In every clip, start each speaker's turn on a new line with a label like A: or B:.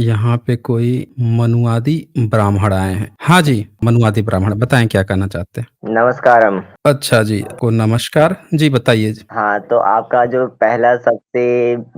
A: यहाँ पे कोई मनुवादी ब्राह्मण आए हैं। हाँ जी, मनुवादी ब्राह्मण बताएँ क्या कहना चाहते हैं?
B: नमस्कारम।
A: अच्छा जी, को नमस्कार। जी बताइए जी।
B: हाँ, तो आपका जो पहला सबसे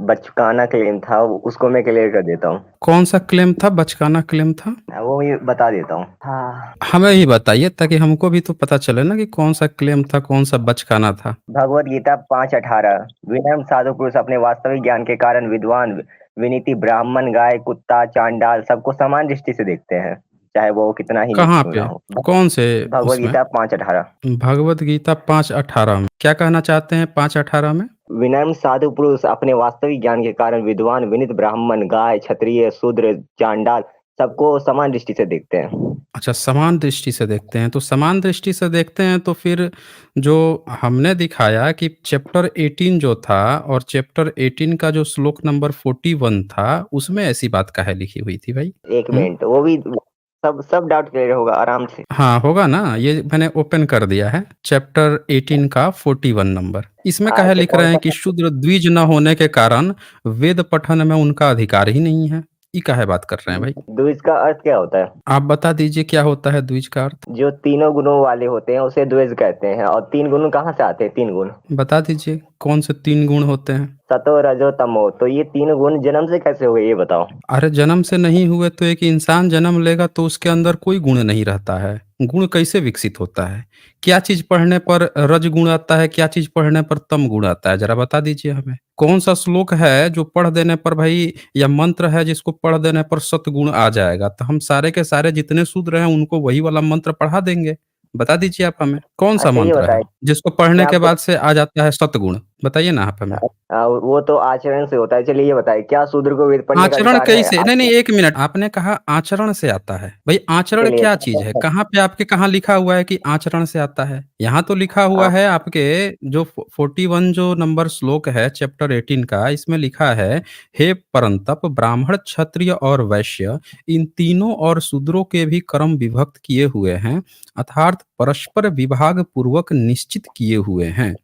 B: बचकाना क्लेम था, उसको मैं क्लियर कर देता हूँ।
A: कौन-सा क्लेम था, बचकाना क्लेम था?
B: वो भी बता देता हूँ। हाँ,
A: हमें ही बताइए ताकि हमको भी तो पता चले ना कि कौन-सा क्लेम था, कौन-सा बचकाना था।
B: भगवद गीता 5:18 विनम्र साधु पुरुष अपने वास्तविक ज्ञान के कारण विद्वान, विनीति ब्राह्मण, गाय, कुत्ता, चांडाल सबको समान दृष्टि से देखते हैं, चाहे वो कितना ही नीच
A: कहाँ
B: क्यों ना
A: पे?
B: हो।
A: कौन से
B: भगवद
A: उसमें?
B: गीता 5:18
A: भगवद गीता 5:18 में। क्या कहना चाहते हैं 5:18 में?
B: विनम्र साधु पुरुष अपने वास्तविक ज्ञान के कारण विद्वान, विनीत ब्राह्मण, गाय, क्षत्रिय, शूद्र, चांडाल सबको समान दृष्टि से देखते हैं।
A: अच्छा, समान दृष्टि से देखते हैं, तो समान दृष्टि से देखते हैं तो फिर जो हमने दिखाया कि चैप्टर 18 जो था और चैप्टर 18 का जो श्लोक नंबर 41 था, उसमें ऐसी बात काहे लिखी हुई थी भाई?
B: एक
A: हुँ?
B: मिनट, वो भी सब डाउट क्लियर होगा आराम से।
A: हाँ, होगा ना, ये मैंने ओपन कर दिया है, चैप्टर 18 का 41 नंबर। इसमें काहे
B: अच्छा,
A: लिख
B: कौन
A: रहे हैं
B: सा?
A: कि शूद्र द्विज न होने के कारण वेद पठन में उनका अधिकार ही नहीं है। ये काहे बात कर रहे हैं भाई?
B: द्विज का अर्थ क्या होता है?
A: आप बता दीजिए क्या होता है द्विज का अर्थ?
B: जो तीनों गुणों वाले होते हैं उसे द्विज कहते हैं। और तीन गुण कहाँ से आते हैं? तीन गुण
A: बता दीजिए कौन से 3 गुण होते हैं?
B: सतो, रजो, तमो। तो ये तीन गुण जन्म से कैसे हो गए, ये बताओ।
A: अरे जन्म से नहीं हुए तो एक इंसान जन्म लेगा तो उसके अंदर कोई गुण नहीं रहता है। गुण कैसे विकसित होता है? क्या चीज़ पढ़ने पर रज गुण आता है, क्या चीज़ पढ़ने पर तम गुण आता है? ज़रा बता दीजिए हमें। कौन-सा श्लोक है जो पढ़ देने पर भाई या मंत्र है जिसको पढ़ देने पर सतगुण आ जाएगा? तो हम सारे के सारे जितने शूद्र हैं उनको वही वाला मंत्र पढ़ा देंगे। बता दीजिए आप हमें, कौन-सा
B: अच्छा, ये
A: मंत्र है
B: बताए
A: जिसको पढ़ने
B: क्या
A: के
B: आपको?
A: बाद से आ जाता है सतगुण? बताइए ना आप हमें।
B: वो तो आचरण से होता है। चलिए ये बताए, क्या शूद्र को वेद पढ़ने का
A: आचरण
B: अधिकार है?
A: कैसे? नहीं, नहीं 1 मिनट, आपने कहा आचरण से आता है। भई आचरण
B: चलिए
A: क्या चीज़ है? कहाँ पे आपके कहाँ लिखा हुआ है कि आचरण से आता है? यहाँ तो लिखा हुआ
B: आप
A: है आपके जो 41 जो नंबर श्लोक है चैप्टर 18 का, इसमें लिखा है, हे परंतप ब्राह्मण, क्षत्रिय और वैश्य इन तीनों और शूद्रों के भी कर्म विभक्त किए हुए हैं, अर्थात परस्पर विभाग पूर्वक निश्चित किए हुए हैं।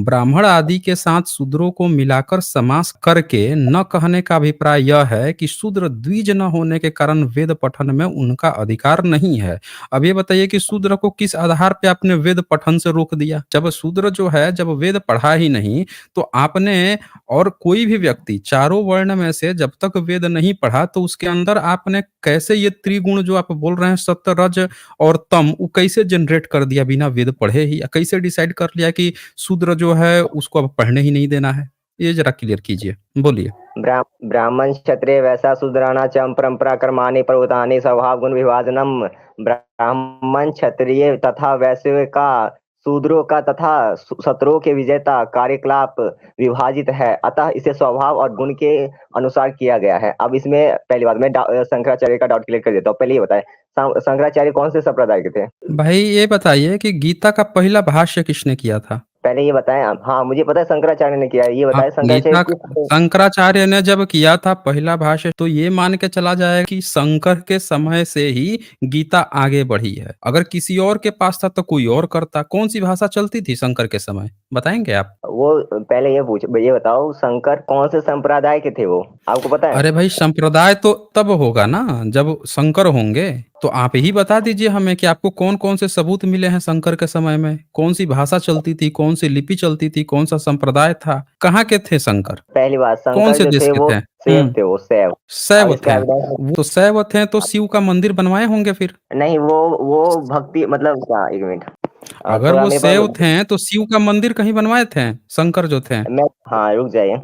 A: ब्राह्मण आदि के साथ शूद्रों को मिलाकर समास करके न कहने का अभिप्राय यह है कि शूद्र द्विज न होने के कारण वेद पठन में उनका अधिकार नहीं है। अब ये बताइए कि शूद्र को किस आधार पे आपने वेद पठन से रोक दिया? जब शूद्र जो है जब वेद पढ़ा ही नहीं तो आपने और कोई भी व्यक्ति चारों वर्ण में से जब तक वेद नहीं पढ़ा तो उसके अंदर आपने कैसे ये त्रिगुण जो आप बोल रहे हैं सत्य रज और तम वो कैसे जनरेट कर दिया बिना वेद पढ़े ही? या कैसे डिसाइड कर लिया कि शूद्र जो है उसको अब पढ़ने ही नहीं देना है? ये ज़रा क्लियर कीजिए, बोलिए।
B: ब्राह्मण, क्षत्रिय, वैश्य शूद्राणाम परंपरा कर्माणि प्रभुतानि स्वभाव गुण विभाजनम। ब्राह्मण, क्षत्रिय तथा वैश्य का, शूद्रों का तथा शत्रुओं के विजेता कार्यकलाप विभाजित है, अतः इसे स्वभाव और गुण के अनुसार किया गया है। अब इसमें पहली बात मैं शंकराचार्य का डाउट क्लियर कर देता हूँ। पहले ये बताए, शंकराचार्य कौन से संप्रदाय के थे?
A: भाई ये बताइए कि गीता का पहला भाष्य किसने किया था?
B: पहले ये बताएं आप। हाँ, मुझे पता है शंकराचार्य ने किया है। ये
A: हाँ,
B: बताए शंकराचार्य
A: गीता क
B: किस?
A: शंकराचार्य ने जब किया था पहला भाष्य तो ये मान के चला जाए कि शंकर के समय से ही गीता आगे बढ़ी है। अगर किसी और के पास था तो कोई और करता। कौन-सी भाषा चलती थी शंकर के समय? बताएँगे आप?
B: वो पहले ये बताओ, शंकर कौन से संप्रदाय के थे? वो आपको पता है?
A: अरे भाई संप्रदाय तो तब होगा ना जब शंकर होंगे। तो आप ही बता दीजिए हमें कि आपको कौन-कौन से सबूत मिले हैं शंकर के समय में? कौन-सी भाषा चलती थी? कौन-सी लिपि चलती थी? कौन-सा संप्रदाय था? कहाँ के थे शंकर?
B: पहली बात,
A: कौन
B: शंकर
A: से
B: जो
A: देश
B: थे
A: के
B: वो
A: थे?
B: शैव
A: हुँ,
B: थे, वो शैव। अब
A: शैव
B: इसका
A: थे।
B: एविडेंस
A: वो तो शैव थे तो शिव का मंदिर बनवाए होंगे फिर।
B: नहीं, वो भक्ति मतलब क्या? एक मिनट।
A: अगर
B: थोड़ा
A: वो
B: मेरे
A: शैव
B: पास।
A: थे तो शिव का मंदिर कहीं बनवाए थे? शंकर जो थे?
B: मैं हाँ, रुक जाइए।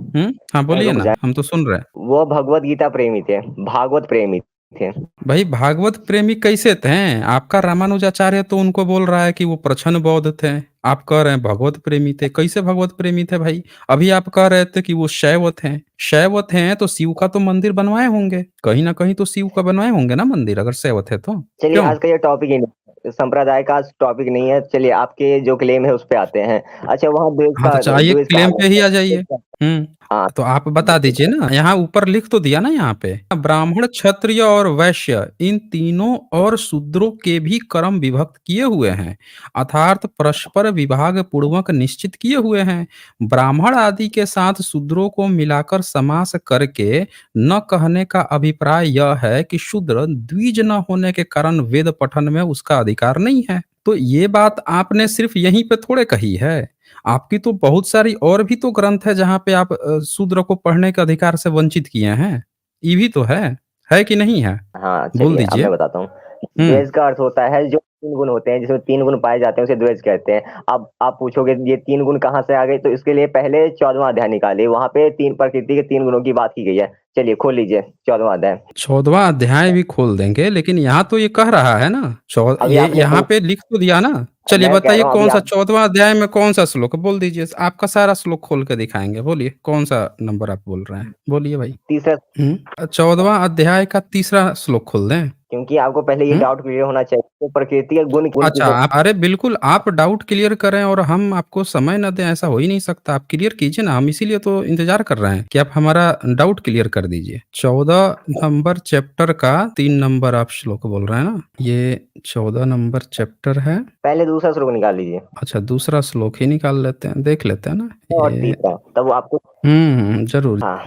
A: हाँ, बोलिए
B: रुक
A: ना,
B: जाए।
A: हम तो सुन रहे हैं।
B: वो भगवत गीता प्रेमी थे, भागवत प्रेमी थे।
A: भाई भागवत प्रेमी कैसे थे? आपका रामानुजाचार्य तो उनको बोल रहा है कि वो प्रछन्न बौद्ध थे। आप कह रहे हैं भगवत प्रेमी थे। कैसे भगवत प्रेमी थे भाई? अभी आप कह रहे थे कि वो शैव थे। शैव थे तो शिव का तो मंदिर बनवाए होंगे। कहीं न कहीं तो शिव का बनवाए होंगे ना मंदिर अगर शैव थे तो।
B: चलिए,
A: क्यों?
B: आज का ये टॉपिक ही नहीं, संप्रदाय का टॉपिक नहीं है। चलिए, आपके जो क्लेम है उस पे आते हैं। अच्छा, वहाँ द्वेष
A: हाँ, तो
B: का
A: चाहिए
B: द्वेष कहा
A: क्लेम पे ही
B: गया
A: आ जाइए। हुँ।
B: हाँ,
A: तो आप बता
B: बिल्कुल।
A: दीजिए ना, यहाँ ऊपर लिख तो दिया ना यहाँ पे, ब्राह्मण, क्षत्रिय और वैश्य इन तीनों और शूद्रों के भी कर्म विभक्त किए हुए हैं, अर्थात परस्पर विभाग पूर्वक निश्चित किए हुए हैं। ब्राह्मण आदि के साथ शूद्रों को मिलाकर समास करके न कहने का अभिप्राय यह है कि शूद्र द्विज न होने के कारण वेद पठन में उसका अधिकार नहीं है। तो ये बात आपने सिर्फ यहीं पे थोड़े कही है। आपकी तो बहुत सारी और भी तो ग्रंथ है जहाँ पे आप शूद्र को पढ़ने के अधिकार से वंचित किए हैं। ये भी तो है कि नहीं है?
B: हाँ,
A: बोल
B: चलिए अब
A: दीजिए।
B: मैं बताता हूँ।
A: हुँ।
B: द्वेष का अर्थ होता है जो 3 गुण होते हैं, जिसमें 3 गुण पाए जाते हैं उसे द्वेष कहते हैं। अब आप पूछोगे ये 3 गुण कहाँ से आ गए? तो इसके लिए पहले 14वाँ अध्याय निकालिए, वहाँ पे 3 प्रकृति के 3 गुणों की बात की गई है। चलिए खोल लीजिए 14वाँ अध्याय।
A: 14वाँ अध्याय भी खोल देंगे, लेकिन यहाँ तो ये कह रहा है ना,
B: अभी
A: ये
B: आपने
A: यहाँ पे लिख तो दिया ना। चलिए
B: मैं कह
A: बताइए
B: रहा हूँ अभी
A: कौन-सा
B: आप
A: 14वाँ अध्याय में कौन-सा श्लोक है? बोल दीजिए। आपका सारा श्लोक खोल के दिखाएँगे। बोलिए कौन-सा नंबर आप बोल रहे हैं? बोलिए भाई।
B: तीसरा,
A: हुँ। 14वाँ अध्याय का तीसरा श्लोक खोल दें।
B: क्योंकि आपको पहले ये
A: हुँ।
B: डाउट क्लियर होना चाहिए तो प्रकृति के गुण गुण
A: अच्छा,
B: किसे
A: आप अरे बिल्कुल, आप डाउट क्लियर करें और हम आपको समय ना दें, ऐसा हो ही नहीं सकता। आप क्लियर कीजिए ना, हम इसीलिए तो इंतज़ार कर रहे हैं कि आप हमारा डाउट क्लियर कर दीजिए। 14 नंबर चैप्टर का 3 नंबर आप श्लोक बोल रहे हैं ना? ये 14 नंबर चैप्टर है।
B: पहले दूसरा श्लोक निकाल लीजिए
A: अच्छा, दूसरा श्लोक ही निकाल लेते हैं, देख लेते हैं ना।
B: और
A: ये
B: तीसरा, तब आपको
A: ज़रूर।
B: हाँ,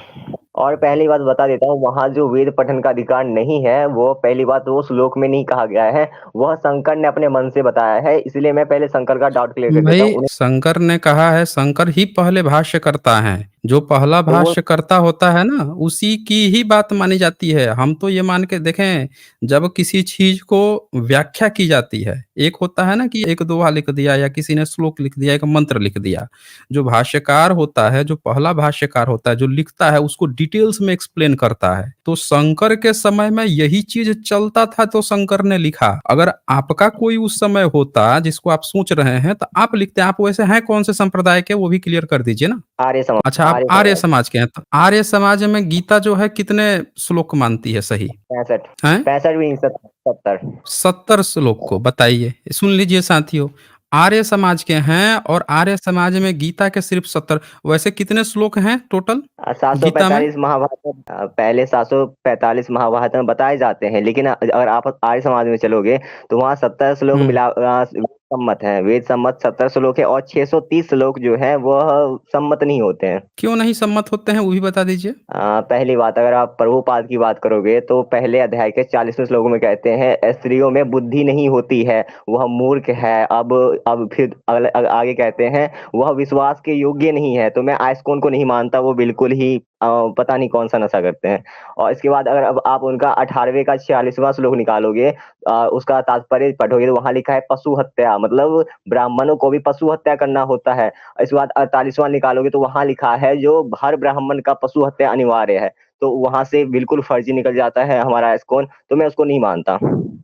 B: और पहली बात बता देता हूँ, वहाँ जो वेद पठन का अधिकार नहीं है, वो पहली बात वो श्लोक में नहीं कहा गया है, वह शंकर ने अपने मन से बताया है, इसलिए मैं पहले शंकर का डाउट क्लियर कर देता
A: भई
B: हूँ। उन्हें
A: शंकर ने कहा है, शंकर ही पहले भाष्यकर्ता हैं। जो पहला
B: तो वो
A: भाष्यकर्ता होता है ना, उसी की ही बात मानी जाती है। हम तो ये मान के देखें, जब किसी चीज़ को व्याख्या की जाती है, एक होता है ना कि एक दोहा लिख दिया या किसी ने श्लोक लिख दिया, एक मंत्र लिख दिया। जो भाष्यकार होता है, जो पहला भाष्यकार होता है, जो लिखता है, उसको डिटेल्स में एक्सप्लेन करता है। तो शंकर के समय में यही चीज़ चलता था, तो शंकर ने लिखा। अगर आपका कोई उस समय होता, जिसको आप सोच रहे हैं, तो आप लिखते। आप वैसे हैं कौन से संप्रदाय के, वो भी क्लियर कर दीजिए ना? अच्छा, आप
B: आर्य
A: आर्य
B: समाज
A: समाज के हैं, तो आर्य समाज में गीता जो है कितने श्लोक मानती है सही?
B: 65,
A: हैं?
B: 65 भी नहीं, 70।
A: 70 श्लोक को बताइए। सुन लीजिए साथियों, आर्य समाज के हैं और आर्य समाज में गीता के सिर्फ 70। वैसे कितने श्लोक हैं टोटल गीता में?
B: 745 महाभारत में पहले 745 महाभारत में बताए जाते हैं, लेकिन अगर आप आर्य समाज में चलोगे तो वहाँ 70 श्लोक
A: हुँ।
B: सम्मत हैं, वेद सम्मत 70 श्लोक है और 630 श्लोक जो है वह सम्मत नहीं होते हैं।
A: क्यों नहीं सम्मत होते हैं, वो भी बता दीजिए?
B: पहली बात, अगर आप प्रभुपाद की बात करोगे तो पहले अध्याय के 40वें श्लोक में कहते हैं स्त्रियों में बुद्धि नहीं होती है, वह मूर्ख है। अब फिर आगे कहते हैं वह विश्वास के योग्य नहीं है। तो मैं आइसकोन को नहीं मानता, वो बिल्कुल ही पता नहीं कौन सा नशा करते हैं। और इसके बाद अगर अब आप उनका 18वें का 46वां श्लोक निकालोगे, उसका तात्पर्य पढ़ोगे तो वहां लिखा है पशु हत्या, मतलब ब्राह्मणों को भी पशु हत्या करना होता है। इसके बाद 48वां निकालोगे तो वहां लिखा है जो हर ब्राह्मण का पशु हत्या अनिवार्य है। तो वहां से बिल्कुल फर्जी निकल जाता है हमारा इस्कॉन, तो मैं उसको नहीं मानता।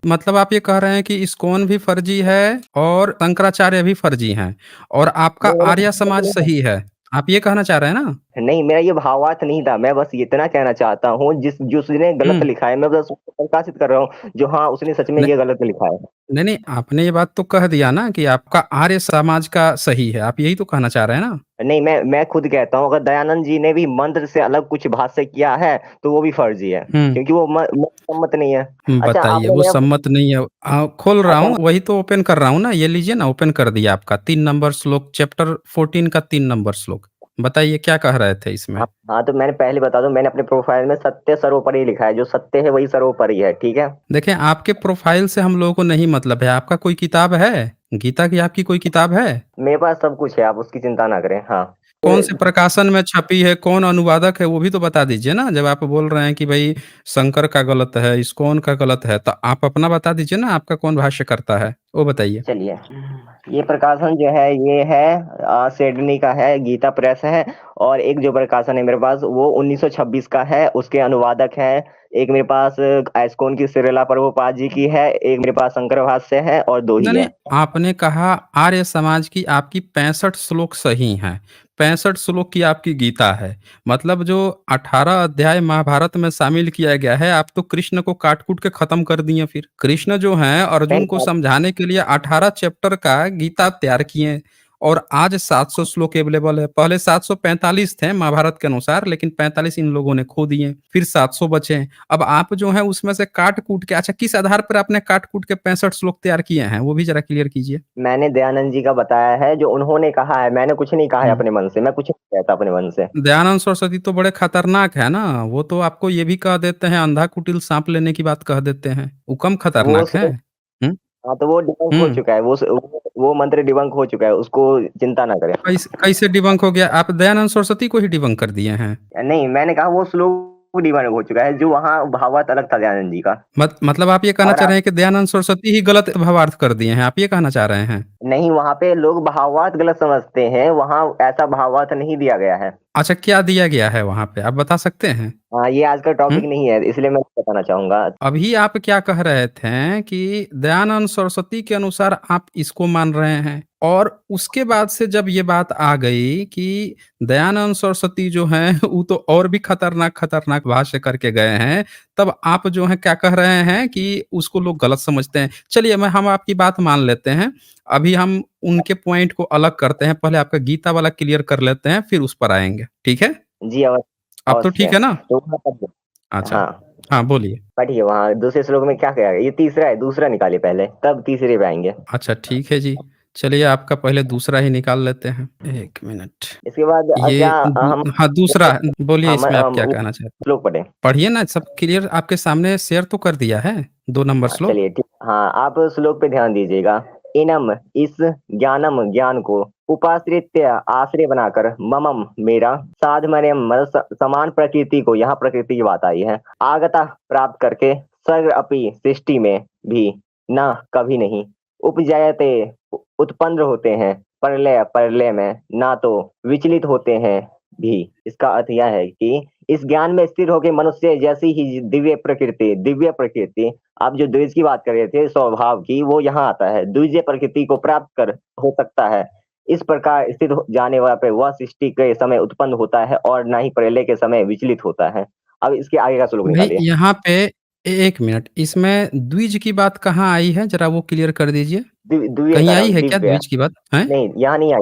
A: मतलब आप ये कह रहे हैं कि इस्कॉन भी फर्जी है और शंकराचार्य भी फर्जी हैं और आपका आर्य समाज सही है। आप ये कहना चाह रहे हैं ना?
B: नहीं, मेरा ये भावार्थ नहीं था, मैं बस इतना कहना चाहता हूँ जिसने गलत
A: हुँ।
B: लिखा है मैं बस उसको प्रकाशित कर रहा हूँ, जो हाँ उसने सच में
A: न
B: ये गलत लिखा है।
A: नहीं, आपने ये बात तो कह दिया ना कि आपका आर्य समाज का सही है। आप यही तो कहना चाह रहे हैं ना?
B: नहीं, मैं खुद कहता हूँ अगर दयानंद जी ने भी मंत्र से अलग कुछ भाष्य किया है तो वो भी फर्जी है,
A: हुँ।
B: क्योंकि वो सम्मत नहीं है। अच्छा,
A: बताइए
B: आपने
A: वो
B: मेरा
A: सम्मत नहीं है। खोल रहा
B: अच्छा
A: हूँ, वही तो ओपन कर रहा हूँ ना, ये लीजिए ना, ओपन कर दिया आपका 3 नंबर श्लोक, चैप्टर 14 का 3 नंबर श्लोक। बताइए क्या कह रहे थे इसमें?
B: हाँ, हाँ, तो मैंने पहले बता दूं, मैंने अपने प्रोफाइल में सत्य सर्वोपरि लिखा है, जो सत्य है वही सर्वोपरि है, ठीक है।
A: देखें, आपके प्रोफ़ाइल से हम लोगों को नहीं मतलब है। आपका कोई किताब है? गीता की आपकी कोई किताब है?
B: मेरे पास सब कुछ है, आप उसकी चिंता ना करें। हाँ,
A: कौन से प्रकाशन में छपी है, कौन अनुवादक है, वो भी तो बता दीजिए ना। जब आप बोल रहे हैं कि भई शंकर का गलत है, इस्कॉन का गलत है, तो आप अपना बता दीजिए ना, आपका कौन भाष्य करता है? वो बताइए।
B: चलिए, ये प्रकाशन जो है ये है सिडनी का है, गीता प्रेस है। और एक जो प्रकाशन है मेरे पास वो 1926 का है, उसके अनुवादक हैं। एक मेरे पास आइसकोन की सिरिला प्रभुपाद जी की है, एक मेरे पास शंकर भाष्य है और दो ही
A: नहीं, नहीं,
B: है।
A: आपने कहा आर्य समाज की आपकी 65 श्लोक सही हैं। 65 श्लोक की आपकी गीता है। मतलब जो 18 अध्याय महाभारत में शामिल किया गया है, आप तो कृष्ण को काट-कूट के खत्म कर दिए फिर। कृष्ण जो हैं अर्जुन को
B: पहली
A: समझाने के लिए 18 चैप्टर का गीता तैयार किए। और आज 700 श्लोक अवेलेबल है। पहले 745 थे महाभारत के अनुसार, लेकिन 45 इन लोगों ने खो दिए, फिर 700 बचे। अब आप जो है उसमें से काट-कूट के, अच्छा किस आधार पर आपने काट-कूट के 65 श्लोक तैयार किए हैं? वो भी ज़रा क्लियर कीजिए।
B: मैंने दयानंद जी का बताया है, जो उन्होंने कहा है, मैंने कुछ नहीं कहा है
A: हुँ।
B: अपने मन से, मैं कुछ नहीं कहता अपने मन से।
A: दयानंद सरस्वती तो बड़े खतरनाक है ना, वो तो आपको ये भी कह देते हैं, अंधा कुटिल साँप लेने की बात कह देते हैं। वो कम
B: वो
A: खतरनाक है।
B: श्लोक
A: हुँ,
B: हाँ, तो वो डिबंक हो
A: हुँ।
B: चुका है, वो मंत्र डिबंक हो चुका है, उसको चिंता ना करें।
A: कैसे डिबंक हो गया? आप दयानंद सरस्वती को ही डिबंक कर दिए हैं।
B: नहीं, मैंने कहा वो श्लोक डिबंक हो चुका है, जो वहाँ भावार्थ अलग था दयानंद जी का।
A: मतलब आप ये कहना
B: और
A: चाह
B: आप
A: रहे हैं कि दयानंद सरस्वती ही गलत भावार्थ कर दिए हैं, आप ये कहना चाह रहे हैं?
B: नहीं, वहाँ पे लोग भावार्थ गलत समझते हैं, वहाँ ऐसा भावार्थ नहीं दिया गया है।
A: अच्छा, क्या दिया गया है वहाँ पे? आप बता सकते हैं?
B: हाँ, ये आज का
A: हुँ?
B: टॉपिक नहीं है, इसलिए मैं बताना चाहूँगा।
A: अभी आप क्या कह रहे थे कि दयानंद सरस्वती के अनुसार आप इसको मान रहे हैं, और उसके बाद से जब ये बात आ गई कि दयानंद सरस्वती जो हैं वो तो और भी खतरनाक भाष्य करके गए हैं, तब आप जो हैं क्या कह रहे हैं कि उसको लोग गलत समझते हैं। चलिए, मैं हम आपकी बात मान लेते हैं। अभी हम उनके पॉइंट को अलग करते हैं, पहले आपका गीता वाला क्लियर कर लेते हैं, फिर उस पर आएँगे। ठीक है?
B: जी,
A: अब तो ठीक
B: अवश्य।
A: है ना?
B: तो वहाँ पर
A: अच्छा।
B: हाँ,
A: हाँ, बोलिए।
B: पढ़िए वहाँ दूसरे श्लोक में क्या कहा है? ये तीसरा है, दूसरा निकालिए पहले, तब तीसरे पे आएँगे।
A: अच्छा, ठीक है जी। चलिए, आपका पहले दूसरा ही निकाल लेते हैं। 1 मिनट।
B: इसके बाद
A: ये
B: क्या
A: दू
B: हम
A: हाँ, दूसरा बोलिए,
B: हाँ,
A: इसमें आप क्या
B: वो
A: कहना चाहते हैं?
B: श्लोक पढ़ें।
A: पढ़िए ना, सब क्लियर आपके सामने शेयर तो कर दिया है, 2 नंबर
B: हाँ,
A: श्लोक।
B: चलिए ठीक हाँ, आप श्लोक पे ध्यान दीजिएगा। इनम इस ज्ञानम ज्ञान को उपाश्रित्य आश्रय बनाकर ममम मेरा साधमर्यम मतलब समान प्रकृति को यहाँ प्रकृति की बात आई है आगता प्राप्त करके सर्व अपि सृष्टि में भी न कभी नहीं उपजायते उत्पन्न होते हैं प्रलय प्रलय में ना तो विचलित होते हैं भी। इसका अर्थ यह है कि इस ज्ञान में स्थिर होकर मनुष्य जैसी ही दिव्य प्रकृति आप जो द्विज की बात कर रहे थे स्वभाव की वो यहाँ आता है द्विज प्रकृति को प्राप्त कर हो सकता है। इस प्रकार स्थित जाने वाला पे वह सृष्टि के समय उत्पन्न होता है और ना ही प्रलय के समय विचलित होता है। अब इसके आगे का श्लोक
A: भई
B: निकालिए।
A: यहाँ पे 1 मिनट, इसमें द्विज की बात कहाँ आई है? ज़रा वो क्लियर कर दीजिए।
B: दिव्य
A: कहीं
B: का
A: आई
B: नाम
A: है क्या
B: दिव्य है।
A: द्विज की बात? हैं?
B: नहीं, यहाँ नहीं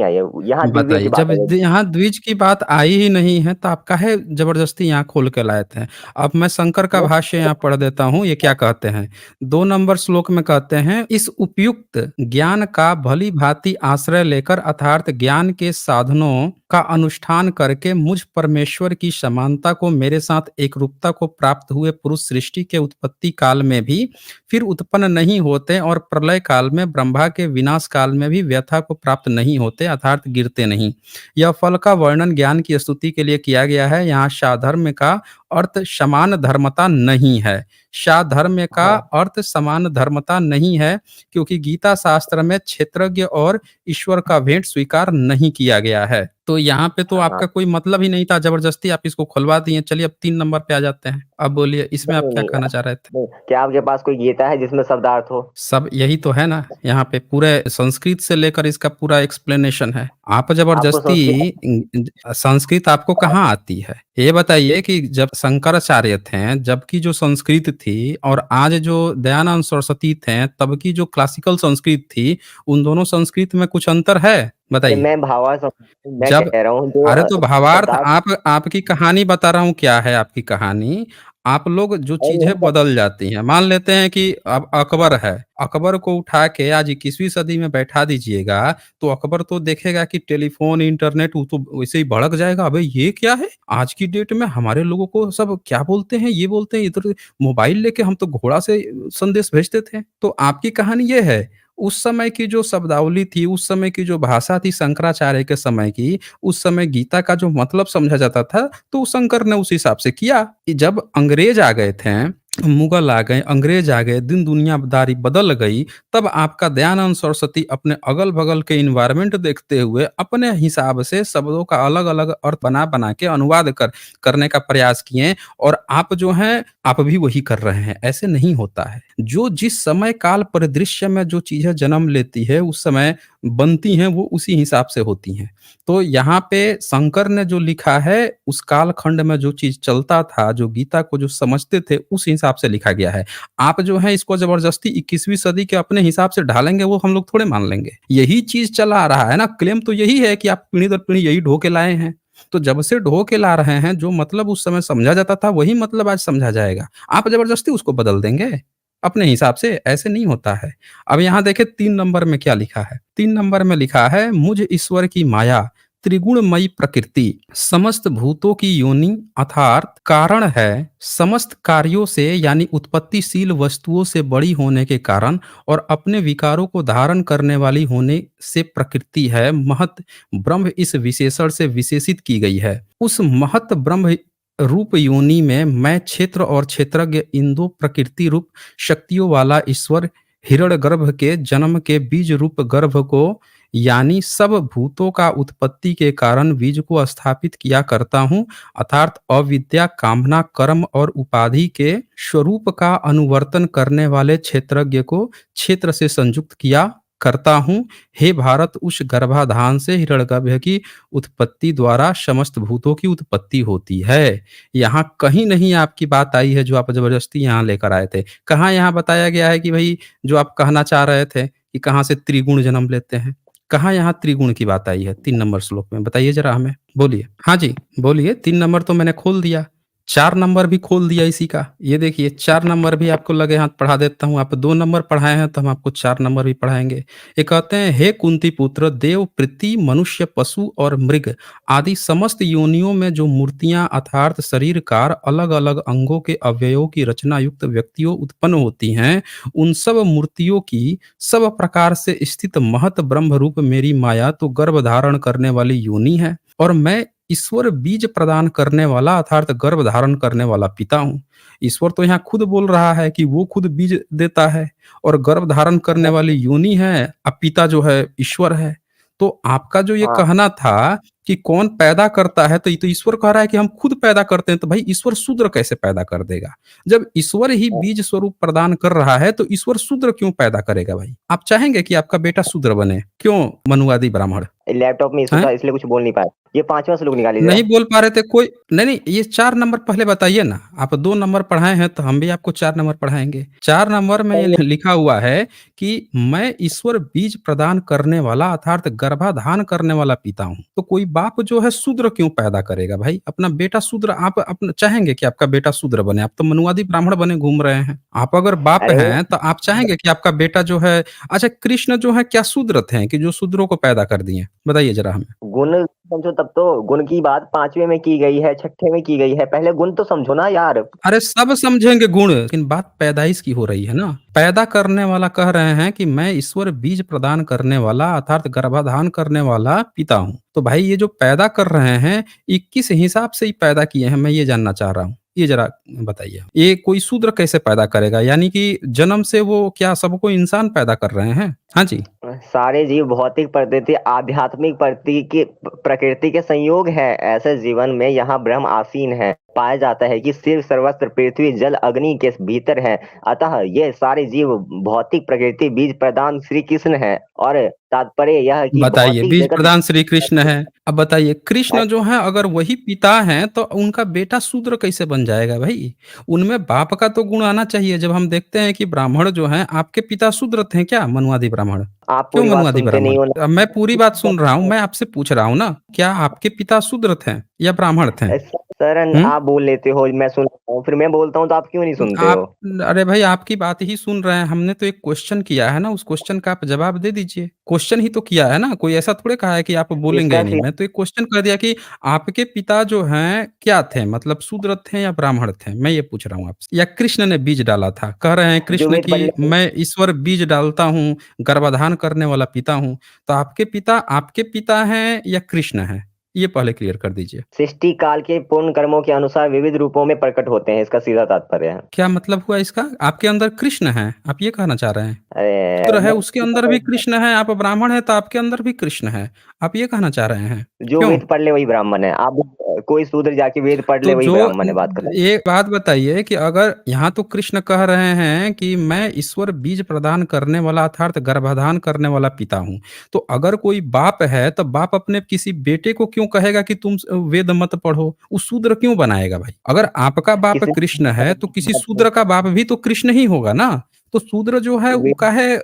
B: आई है, यहाँ दिव्य की
A: बताइए,
B: बात
A: जब
B: है।
A: यहाँ द्विज की बात आई ही नहीं है, तो आप काहे ज़बरदस्ती यहाँ खोल के लाए थे? अब मैं शंकर का भाष्य यहाँ पढ़ देता हूँ, ये क्या कहते हैं। 2 नंबर श्लोक में कहते हैं, "इस उपयुक्त ज्ञान का भली-भाँति आश्रय लेकर अर्थात ज्ञान के साधनों का अनुष्ठान करके मुझ परमेश्वर की समानता को, मेरे साथ एकरूपता को प्राप्त हुए पुरुष सृष्टि के उत्पत्ति काल में भी फिर उत्पन्न नहीं होते और प्रलय काल में ब्रह्मा के विनाश काल में भी व्यथा को प्राप्त नहीं होते अर्थात गिरते नहीं। यह फल का वर्णन ज्ञान की स्तुति के लिए किया गया है। यहाँ साधर्म्य का अर्थ समान धर्मता नहीं है। साधर्म्य का
B: हाँ,
A: अर्थ समान धर्मता नहीं है, क्योंकि गीता शास्त्र में क्षेत्रज्ञ और ईश्वर का भेंट स्वीकार नहीं किया गया है। तो यहाँ पे तो
B: हाँ,
A: आपका कोई मतलब ही नहीं था, जबरदस्ती आप इसको खुलवा दिए। चलिए, अब 3 नंबर पे आ जाते हैं। अब बोलिए, इसमें आप
B: नहीं,
A: क्या
B: नहीं,
A: कहना चाह रहे थे?
B: नहीं, क्या आपके पास कोई गीता है जिसमें शब्दार्थ हो?
A: सब यही तो है ना, यहाँ पे पूरे संस्कृत से लेकर इसका पूरा एक्सप्लेनेशन है। आप
B: आपको
A: ज़बरदस्ती
B: संस्कृत
A: संस्कृत आपको कहाँ आती है? ये बताइए कि जब शंकराचार्य थे, जब की जो संस्कृत थी और आज जो दयानंद सरस्वती थे, तब की जो क्लासिकल संस्कृत थी, उन दोनों संस्कृत में कुछ अंतर है? बताइए।
B: मैं भावार्थ मैं
A: जब
B: कह रहा हूँ जो
A: अरे तो भावार्थ,
B: शब्दार्थ
A: आप आपकी कहानी बता रहा हूँ, क्या है आपकी कहानी। आप लोग जो
B: और
A: चीज़ें
B: यही
A: बदल जाती हैं, मान लेते हैं कि अब अकबर है, अकबर को उठा के आज 21वीं सदी में बैठा दीजिएगा, तो अकबर तो देखेगा कि टेलीफ़ोन, इंटरनेट, वो तो वैसे ही भड़क जाएगा, अबे ये क्या है? आज की डेट में हमारे लोगों को सब क्या बोलते हैं, ये बोलते हैं, इधर मोबाइल लेके हम तो घोड़ा से संदेश भेजते थे। तो आपकी कहानी ये है। उस समय की जो शब्दावली थी, उस समय की जो भाषा थी शंकराचार्य के समय की, उस समय गीता का जो मतलब समझा जाता था, तो शंकर ने उस हिसाब से किया। कि जब अंग्रेज आ गए थे, मुगल आ गए, अंग्रेज आ गए, दिन दुनियादारी बदल गई, तब आपका दयानंद सरस्वती अपने अगल-बगल के एनवायरनमेंट देखते हुए अपने हिसाब से शब्दों का अलग-अलग अर्थ बना-बना के अनुवाद करने का प्रयास किए, और आप जो हैं, आप भी वही कर रहे हैं। ऐसे नहीं होता है। जो जिस समय काल परिदृश्य में जो चीज़ें जन्म लेती है, उस समय बनती हैं, वो उसी हिसाब से होती हैं। तो यहाँ पे शंकर ने जो लिखा है, उस कालखंड में जो चीज़ चलता था, जो गीता को जो समझते थे, उस हिसाब हिसाब से लिखा गया है। आप जो है इसको ज़बरदस्ती 21वीं सदी के अपने हिसाब से ढालेंगे, वो हम लोग थोड़े मान लेंगे। यही चीज़ चला आ रहा है ना, क्लेम तो यही है कि आप पीढ़ी दर पीढ़ी यही ढो के लाए हैं। तो जब से ढो के ला रहे हैं, जो मतलब उस समय समझा जाता था, वही मतलब आज समझा जाएगा। आप ज़बरदस्ती उसको बदल देंगे, अपने हिसाब से, ऐसे नहीं होता है। अब यहाँ देखिए 3 नंबर में क्या लिखा है? 3 नंबर में लिखा है, मुझ ईश्वर की माया त्रिगुणमयी प्रकृति समस्त भूतों की योनि अर्थात कारण है, समस्त कार्यों से यानी उत्पत्तिशील वस्तुओं से बड़ी होने के कारण और अपने विकारों को धारण करने वाली होने से प्रकृति है, महत ब्रह्म इस विशेषण से विशेषित की गई है। उस महत ब्रह्म रूप योनि में मैं क्षेत्र और क्षेत्रज्ञ इन दो प्रकृति रूप शक्तियों वाला ईश्वर हिरण्यगर्भ के जन्म के बीज रूप गर्भ को यानी सब भूतों का उत्पत्ति के कारण बीज को स्थापित किया करता हूँ, अर्थात अविद्या कामना कर्म और उपाधि के स्वरूप का अनुवर्तन करने वाले क्षेत्रज्ञ को क्षेत्र से संयुक्त किया करता हूँ। हे भारत, उस गर्भाधान से हिरण्यगर्भ की उत्पत्ति द्वारा समस्त भूतों की उत्पत्ति होती है। यहाँ कहीं नहीं आपकी बात आई है जो आप जबरदस्ती यहाँ लेकर आए थे। कहाँ यहाँ बताया गया है कि भाई जो आप कहना चाह रहे थे कि कहाँ से त्रिगुण जन्म लेते हैं? कहाँ यहाँ त्रिगुण की बात आई है 3 नंबर श्लोक में? बताइए ज़रा हमें। बोलिए। हाँ जी, बोलिए। 3 नंबर तो मैंने खोल दिया, 4 नंबर भी खोल दिया इसी का। ये देखिए 4 नंबर भी आपको लगे हाथ पढ़ा देता हूँ। आप 2 नंबर पढ़ाए हैं तो हम आपको 4 नंबर भी पढ़ाएँगे। ये कहते हैं, हे कुंती पुत्र, देव, पृथ्वी, मनुष्य, पशु और मृग आदि समस्त योनियों में जो मूर्तियाँ अर्थात शरीरकार अलग-अलग अंगों के अवयवों की रचना युक्त व्यक्तियों उत्पन्न होती हैं, उन सब मूर्तियों की सब प्रकार से स्थित महत ब्रह्म रूप मेरी माया तो गर्भ धारण करने वाली योनि है और मैं ईश्वर बीज प्रदान करने वाला अर्थात गर्भ धारण करने वाला पिता हूँ। ईश्वर तो यहाँ खुद बोल रहा है कि वो खुद बीज देता है और गर्भ धारण करने वाली योनि है, अब पिता जो है ईश्वर है। तो आपका जो ये
B: हाँ।
A: कहना था कि कौन पैदा करता है, तो ये तो ईश्वर कह रहा है कि हम खुद पैदा करते हैं, तो भाई ईश्वर शूद्र कैसे पैदा कर देगा? जब ईश्वर ही बीज स्वरूप प्रदान कर रहा है, तो ईश्वर शूद्र क्यों पैदा करेगा भाई? आप चाहेंगे कि आपका बेटा शूद्र बने? क्यों मनुवादी ब्राह्मण?
B: लैपटॉप में इश्यू
A: हैं?
B: था इसलिए कुछ बोल नहीं पाया। ये 5वां श्लोक निकालिए
A: नहीं
B: जरा।
A: बोल पा रहे थे कोई नहीं, नहीं, ये 4 नंबर पहले बताइए ना। आप 2 नंबर पढ़ाए हैं तो हम भी आपको 4 नंबर पढ़ाएँगे। 4 नंबर में ये लिखा हुआ है कि मैं ईश्वर बीज प्रदान करने वाला अर्थात गर्भाधान करने वाला पिता हूँ। तो कोई बाप जो है शूद्र क्यों पैदा करेगा भाई? अपना बेटा शूद्र आप अपना चाहेंगे कि आपका बेटा शूद्र बने? आप तो मनुवादी ब्राह्मण बने घूम रहे हैं। आप अगर बाप
B: अरे
A: हैं तो आप चाहेंगे कि आपका बेटा जो है अच्छा कृष्ण जो है क्या शूद्र थे कि जो शूद्रों को पैदा कर दिए? बताइए ज़रा हमें।
B: गुण समझो, तब तो गुण की बात 5वें में की गई है, 6ठे में की गई है। पहले गुण तो समझो ना यार।
A: अरे सब समझेंगे गुण, लेकिन बात पैदाइश की हो रही है ना। पैदा करने वाला कह रहे हैं कि मैं ईश्वर बीज प्रदान करने वाला अर्थात गर्भाधान करने वाला पिता हूँ। तो भाई ये जो पैदा कर रहे हैं, ये किस हिसाब से ही पैदा किए हैं, मैं ये जानना चाह रहा हूँ। ये ज़रा बताइए। ये कोई शूद्र कैसे पैदा करेगा? यानी कि जन्म से वो क्या सबको इंसान पैदा कर रहे हैं? हाँ जी।
B: सारे जीव भौतिक प्रकृति आध्यात्मिक प्रकृति के संयोग है। ऐसे जीवन में यहाँ ब्रह्म आसीन है। पाया जाता है कि सिर्फ सर्वत्र पृथ्वी जल अग्नि के भीतर है। अतः ये सारे जीव भौतिक प्रकृति बीज प्रदान श्री कृष्ण है। और तात्पर्य यह है कि
A: बताइए,
B: भौतिक
A: बीज
B: जगत
A: प्रदान श्री कृष्ण है। अब बताइए कृष्ण जो हैं अगर वही पिता हैं तो उनका बेटा शूद्र कैसे बन जाएगा भाई? उनमें बाप का तो गुण आना चाहिए। जब हम देखते हैं कि ब्राह्मण जो हैं आपके पिता शूद्र थे क्या मनुवादी ब्राह्मण?
B: आप
A: क्यों
B: पूरी बात
A: मनुवादी
B: सुनते
A: ब्राह्मण?
B: नहीं हो
A: अब मैं पूरी बात सुन रहा हूँ,
B: ना।
A: मैं आपसे पूछ रहा हूँ ना, क्या आपके पिता शूद्र थे या ब्राह्मण थे?
B: सर
A: हुँ?
B: आप बोल लेते हो, मैं सुन रहा हूँ, फिर मैं बोलता हूँ तो आप क्यों नहीं सुनते हो?
A: आप अरे भाई आपकी बात ही सुन रहे हैं, हमने तो एक क्वेश्चन किया है ना, उस क्वेश्चन का आप जवाब दे दीजिए। क्वेश्चन ही तो किया है ना, कोई ऐसा थोड़ी कहा है कि आप बोलेंगे
B: इसका
A: ही नहीं। मैं तो एक क्वेश्चन कर दिया कि आपके पिता जो हैं क्या थे? मतलब शूद्र थे या ब्राह्मण थे? मैं ये पूछ रहा हूँ आपसे। या कृष्ण ने बीज डाला था? कह रहे हैं
B: जो
A: कृष्ण
B: वेद
A: कि
B: पढ़
A: मैं ईश्वर बीज डालता हूँ, गर्भाधान करने वाला पिता हूँ। तो आपके पिता हैं या कृष्ण हैं? ये पहले क्लियर कर दीजिए।
B: सृष्टि काल के पूर्ण कर्मों के अनुसार विविध रूपों में प्रकट होते हैं, इसका सीधा तात्पर्य है।
A: क्या मतलब हुआ इसका? आपके अंदर कृष्ण है, आप ये कहना चाह रहे हैं?
B: अरे
A: शूद्र है उसके अंदर भी कृष्ण है, आप ब्राह्मण हैं तो आपके अंदर भी कृष्ण है। आप ये कहना चाह रहे हैं?
B: जो
A: क्यों?
B: वेद पढ़ ले वही ब्राह्मण है। आप कोई शूद्र जाके वेद पढ़
A: तो
B: ले वही
A: जो
B: ब्राह्मण है, बात खत्म।
A: एक बात बताइए कि अगर यहाँ तो कृष्ण कह रहे हैं कि मैं ईश्वर बीज प्रदान करने वाला अर्थात गर्भाधान करने वाला पिता हूँ। तो अगर कोई बाप है तो बाप अपने किसी बेटे को क्यों कहेगा कि तुम वेद मत पढ़ो? वो शूद्र क्यों बनाएगा भाई? अगर आपका बाप
B: किसी
A: कृष्ण है तो किसी शूद्र का बाप भी तो कृष्ण ही होगा ना? तो शूद्र जो है वो
B: वेद
A: काहे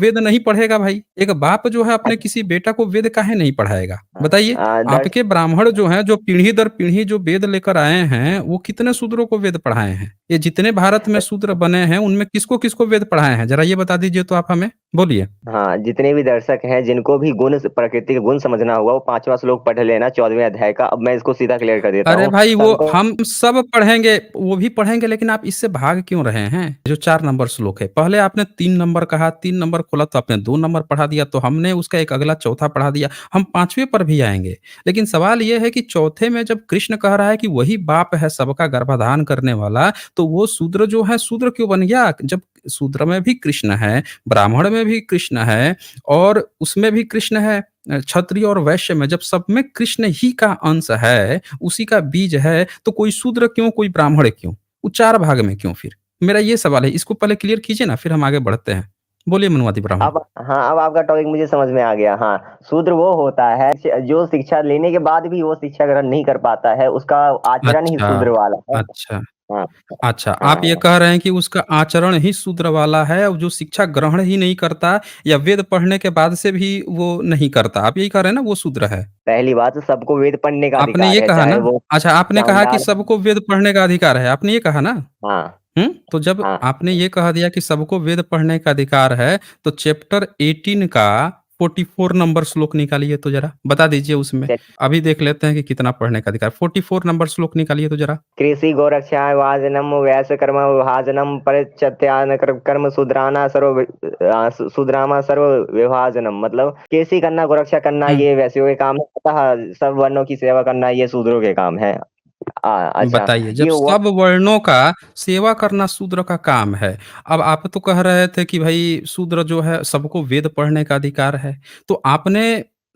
A: वेद नहीं पढ़ेगा भाई? एक बाप जो है अपने किसी बेटा को वेद काहे नहीं पढ़ाएगा? बताइए?
B: दर्श
A: आपके ब्राह्मण जो हैं, जो पीढ़ी दर पीढ़ी जो वेद लेकर आए हैं, वो कितने शूद्रों को वेद पढ़ाए हैं? ये जितने भारत में शूद्र बने हैं, उनमें किसको-किसको वेद पढ़ाए हैं? ज़रा ये बता दीजिए तो आप हमें। बोलिए।
B: हाँ, जितने भी दर्शक हैं जिनको भी प्रकृति के गुण समझना हुआ वो 5वां श्लोक पढ़ लेना 14वें अध्याय का। अब मैं इसको सीधा क्लियर कर देता
A: अरे
B: हूँ
A: भाई वो
B: सबको।
A: हम सब पढ़ेंगे, वो भी पढ़ेंगे लेकिन आप इससे भाग क्यों रहे हैं? जो 4 नंबर श्लोक है, पहले आपने 3 नंबर कहा, 3 नंबर खोला तो आपने 2 नंबर पढ़ा दिया, तो हमने उसका एक अगला चौथा पढ़ा दिया, हम 5वें पर भी आएँगे। लेकिन सवाल ये है कि चौथे में जब कृष्ण कह रहा है कि वही बाप है सबका गर्भाधान करने वाला, तो वो शूद्र जो है शूद्र क्यों बन गया? जब शूद्र में भी कृष्ण है, ब्राह्मण में भी कृष्ण है और उसमें भी कृष्ण है क्षत्रिय और वैश्य में जब सब में कृष्ण ही का अंश है, उसी का बीज है, तो कोई शूद्र क्यों, कोई ब्राह्मण क्यों? वो 4 भाग में क्यों फिर? मेरा ये सवाल है, इसको पहले क्लियर कीजिए ना, फिर हम आगे बढ़ते हैं। बोलिए मनुवादी ब्राह्मण।
B: अब हाँ, अब आपका टॉपिक मुझे समझ में आ गया। हाँ, शूद्र वो होता है जो शिक्षा लेने के बाद भी वो शिक्षा ग्रहण नहीं कर पाता है, उसका आचरण ही
A: अच्छा,
B: शूद्र वाला है।
A: अच्छा,
B: हाँ,
A: अच्छा। आप ये
B: हाँ,
A: कह रहे हैं कि उसका आचरण ही शूद्र वाला है और जो शिक्षा ग्रहण ही नहीं करता या वेद पढ़ने के बाद से भी वो नहीं करता। आप यही कह रहे हैं ना वो शूद्र है?
B: पहली बात तो सबको वेद पढ़ने का
A: आपने
B: अधिकार
A: ये
B: है,
A: कहा
B: चाहे
A: ना?
B: वो
A: अच्छा, आपने कहा कि
B: चांडाल।
A: सबको वेद पढ़ने का अधिकार है, आपने ये कहा ना?
B: हाँ,
A: तो जब
B: हाँ,
A: आपने ये कह दिया कि सबको वेद पढ़ने का अधिकार है, तो चैप्टर 18 का 44 नंबर श्लोक निकालिए तो ज़रा, बता दीजिए उसमें। अभी देख लेते हैं कि कितना पढ़ने का अधिकार 44 नंबर श्लोक निकालिए तो ज़रा।
B: कृषि गोरक्षाय वाजनम वैश्य कर्म विभाजनम परिचत्यान कर्म शूद्रामा सर्व विभाजनम, मतलब कृषि करना, गोरक्षा करना
A: हुँ,
B: ये वैश्यों के काम है, तथा सब वर्णों की सेवा करना ये शूद्रों के काम है। अच्छा,
A: बताइए जब
B: ये वो
A: सब वर्णों का सेवा करना शूद्र का काम है, अब आप तो कह रहे थे कि भई शूद्र जो है सबको वेद पढ़ने का अधिकार है, तो आपने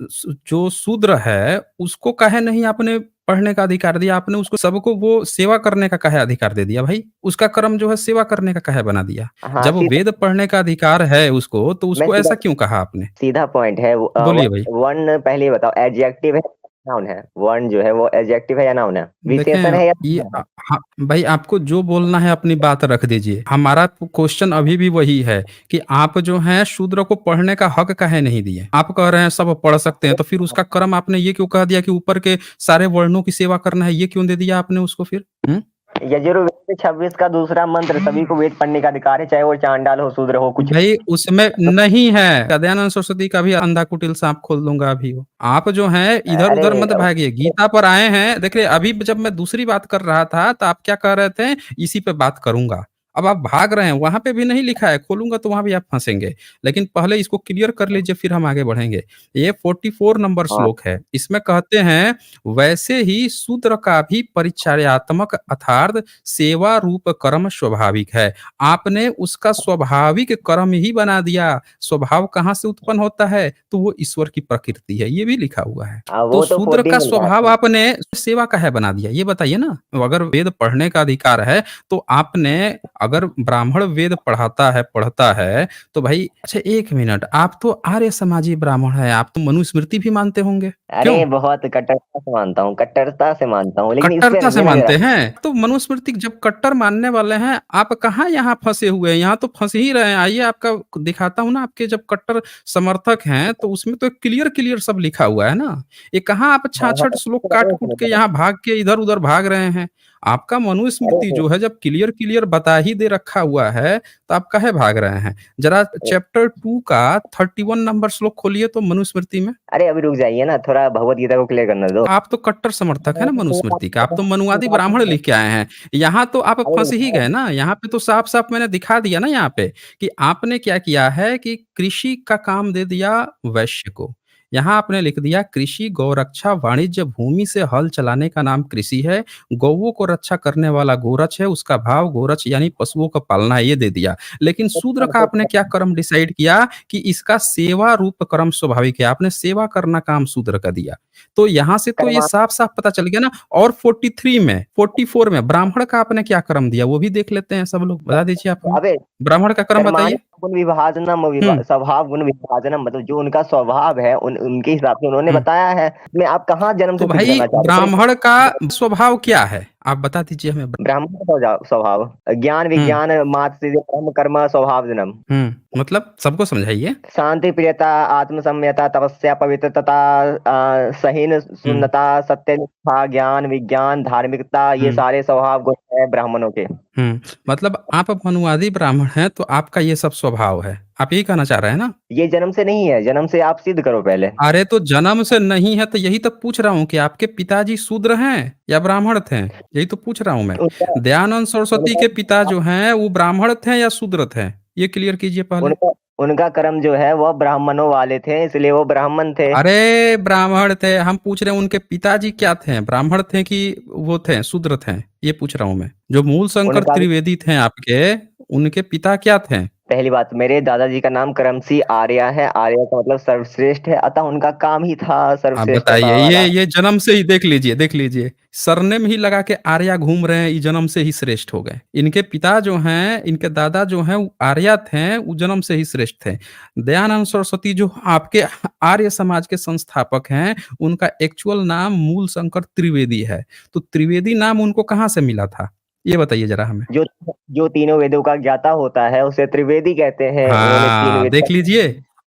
A: जो शूद्र है उसको काहे नहीं आपने पढ़ने का अधिकार दिया? आपने उसको सबको वो सेवा करने का काहे अधिकार दे दिया भाई? उसका कर्म जो है सेवा करने का काहे बना दिया?
B: हाँ,
A: जब वेद पढ़ने का अधिकार है उसको, तो
B: मैं
A: उसको
B: सीधा
A: ऐसा क्यों कहा आपने?
B: सीधा पॉइंट है।
A: बोलिए भाई।
B: वर्ण पहले ये बताओ, एडजेक्टिव है नाउन है? वर्ण जो है वो एडजेक्टिव है या नाउन है, विशेषण
A: देखें,
B: है या
A: ये
B: नाउन है?
A: हाँ, भाई आपको जो बोलना है अपनी बात रख दीजिए। हमारा क्वेश्चन अभी भी वही है कि आप जो हैं शूद्र को पढ़ने का हक काहे नहीं दिए? आप कह रहे हैं सब पढ़ सकते हैं, तो फिर उसका कर्म आपने ये क्यों कह दिया कि ऊपर के सारे वर्णों की सेवा करना है, ये क्यों दे दिया आपने उसको फिर? हुँ?
B: यजुर्वेद 26 का दूसरा मंत्र, सभी को वेद पढ़ने का अधिकार है, चाहे वो चांडाल हो, शूद्र हो, कुछ
A: भई उसमें नहीं है, दयानंद सरस्वती का भी अंधा कुटिल सांप खोल दूँगा अभी वो। आप जो हैं
B: अरे
A: इधर-उधर मत भागिए, गीता पर आए हैं देखिए अभी जब मैं दूसरी बात कर रहा था तो आप क्या कह रहे थे, इसी पे बात करूँगा। अब आप भाग रहे हैं, वहाँ पे भी नहीं लिखा है, खोलूँगा तो वहाँ भी आप फँसेंगे। लेकिन पहले इसको क्लियर कर लीजिए फिर हम आगे बढ़ेंगे। ये 44 नंबर
B: हाँ,
A: श्लोक है, इसमें कहते हैं वैसे ही शूद्र का भी परिचर्यात्मक अर्थात सेवा रूप कर्म स्वाभाविक है। आपने उसका स्वाभाविक कर्म ही बना दिया। स्वभाव कहाँ से उत्पन्न होता है? तो वो ईश्वर की प्रकृति है, ये भी लिखा हुआ है। तो
B: वो तो
A: शूद्र
B: 14
A: का
B: में लिखा
A: स्वभाव
B: है।
A: आपने सेवा काहे बना दिया? ये बताइए ना? अगर वेद पढ़ने का अधिकार है, तो आपने अगर ब्राह्मण वेद पढ़ता है, तो भाई अच्छा 1 मिनट, आप तो आर्य समाजी ब्राह्मण हैं, आप तो मनुस्मृति भी मानते होंगे, क्यों?
B: अरे बहुत कट्टरता से मानता हूँ, कट्टरता से मानता हूँ, लेकिन इस पे
A: कट्टरता से
B: मेरा
A: मानते हैं? तो मनुस्मृति जब कट्टर मानने वाले हैं, आप कहाँ यहाँ फँसे हुए हैं? यहाँ तो फँस ही रहे हैं। आइए आपका दिखाता हूँ ना आपके जब कट्टर समर्थक हैं, तो उसमें तो क्लियर-क्लियर सब लिखा हुआ है ना। ये कहाँ आप
B: हाँ, हाँ,
A: 66 श्लोक काट-कूट के यहाँ भाग के इधर-उधर भाग रहे हैं। आपका मनुस्मृति
B: अरे
A: जो है जब क्लियर-क्लियर बता ही दे रखा हुआ है, तो आप काहे भाग रहे हैं? ज़रा चैप्टर 2 का 31 नंबर श्लोक खोलिए तो मनुस्मृति में।
B: अरे अभी रुक जाइए ना, थोड़ा भगवत गीता को क्लियर करने दो।
A: आप तो कट्टर समर्थक हैं ना मनुस्मृति का, आप तो मनुवादी ब्राह्मण लिख के आए हैं। यहाँ तो आप फँस ही गए ना, यहाँ पे तो साफ-साफ मैंने दिखा दिया ना यहाँ पे, कि आपने क्या किया है कि कृषि का काम दे दिया वैश्य को। यहाँ आपने लिख दिया कृषि, गौरक्षा, वाणिज्य, भूमि से हल चलाने का नाम कृषि है, गौओं को रक्षा करने वाला गोरक्ष है, उसका भाव गोरक्ष यानी पशुओं का पालना है, ये दे दिया। लेकिन शूद्र का आपने क्या कर्म डिसाइड किया कि इसका सेवा रूप कर्म स्वाभाविक है, आपने सेवा करना काम शूद्र का दिया। तो यहाँ से तो ये
B: कर्मा
A: साफ-साफ पता चल गया ना। और 43 में 44 में ब्राह्मण का आपने क्या कर्म दिया, वो भी देख लेते हैं सब लोग, बता दीजिए आप हमें।
B: अबे
A: ब्राह्मण का कर्म
B: कर्माणि
A: बताइए?
B: गुण विभाजनम
A: हुँ।
B: स्वभाव गुण विभाजनम, मतलब जो उनका स्वभाव है उनके हिसाब से उन्होंने
A: हुँ।
B: बताया है। इसमें आप कहाँ जन्म
A: तो
B: से सिद्ध
A: भाई
B: करना चाहते हैं?
A: ब्राह्मण का स्वभाव क्या है? आप बता दीजिए हमें।
B: ब्राह्मण का स्वभाव ज्ञान
A: हुँ,
B: विज्ञान मात से कर्म कर्म स्वभावजनम,
A: हुँ, मतलब सबको समझाइए।
B: शांति प्रियता आत्मसंयता तपस्या पवित्रता सहीन
A: हुँ,
B: सुन्नता सत्यनिष्ठा ज्ञान विज्ञान धार्मिकता, ये
A: हुँ,
B: सारे स्वभाव गुण है ब्राह्मणों के।
A: हुँ। मतलब आप मनुवादी ब्राह्मण हैं, तो आपका ये सब स्वभाव है। आप यही कहना चाह रहे हैं ना?
B: ये जन्म से नहीं है, जन्म से आप सिद्ध करो पहले।
A: अरे तो जन्म से नहीं है, तो यही तो पूछ रहा हूँ कि आपके पिताजी शूद्र हैं या ब्राह्मण थे? यही तो पूछ रहा हूँ मैं।
B: उनका
A: दयानंद सरस्वती
B: उनका
A: के पिता जो हैं, वो ब्राह्मण थे या शूद्र थे? ये क्लियर कीजिए पहले।
B: उनका उनका कर्म जो है वह ब्राह्मणों वाले थे, इसलिए वो ब्राह्मण थे।
A: अरे ब्राह्मण थे, हम पूछ रहे हैं उनके पिताजी क्या थे? ब्राह्मण थे कि वो थे शूद्र थे? ये पूछ रहा हूँ मैं। जो मूल शंकर
B: उनका भी
A: त्रिवेदी थे आपके, उनके पिता क्या थे?
B: पहली बात, मेरे दादाजी का नाम करमसिंह आर्य है। आर्य का मतलब सर्वश्रेष्ठ है, अतः उनका काम ही था
A: आप
B: सर्वश्रेष्ठता
A: बताइए,
B: वाला।
A: ये जन्म से ही देख लीजिए, देख लीजिए। सरनेम ही लगा के आर्या घूम रहे हैं, ये जन्म से ही श्रेष्ठ हो गए। इनके पिता जो हैं, इनके दादा जो हैं, वो आर्या थे, वो जन्म से ही श्रेष्ठ थे। दयानंद सरस्वती जो आपके आर्य समाज के संस्थापक हैं, उनका एक्चुअल नाम मूल शंकर त्रिवेदी है। तो त्रिवेदी नाम उनको कहाँ से मिला था? ये बताइए ज़रा हमें।
B: जो जो तीनों वेदों का ज्ञाता होता है उसे त्रिवेदी कहते हैं। उन्होंने तीन
A: हाँ,
B: वेद
A: देख लीजिए।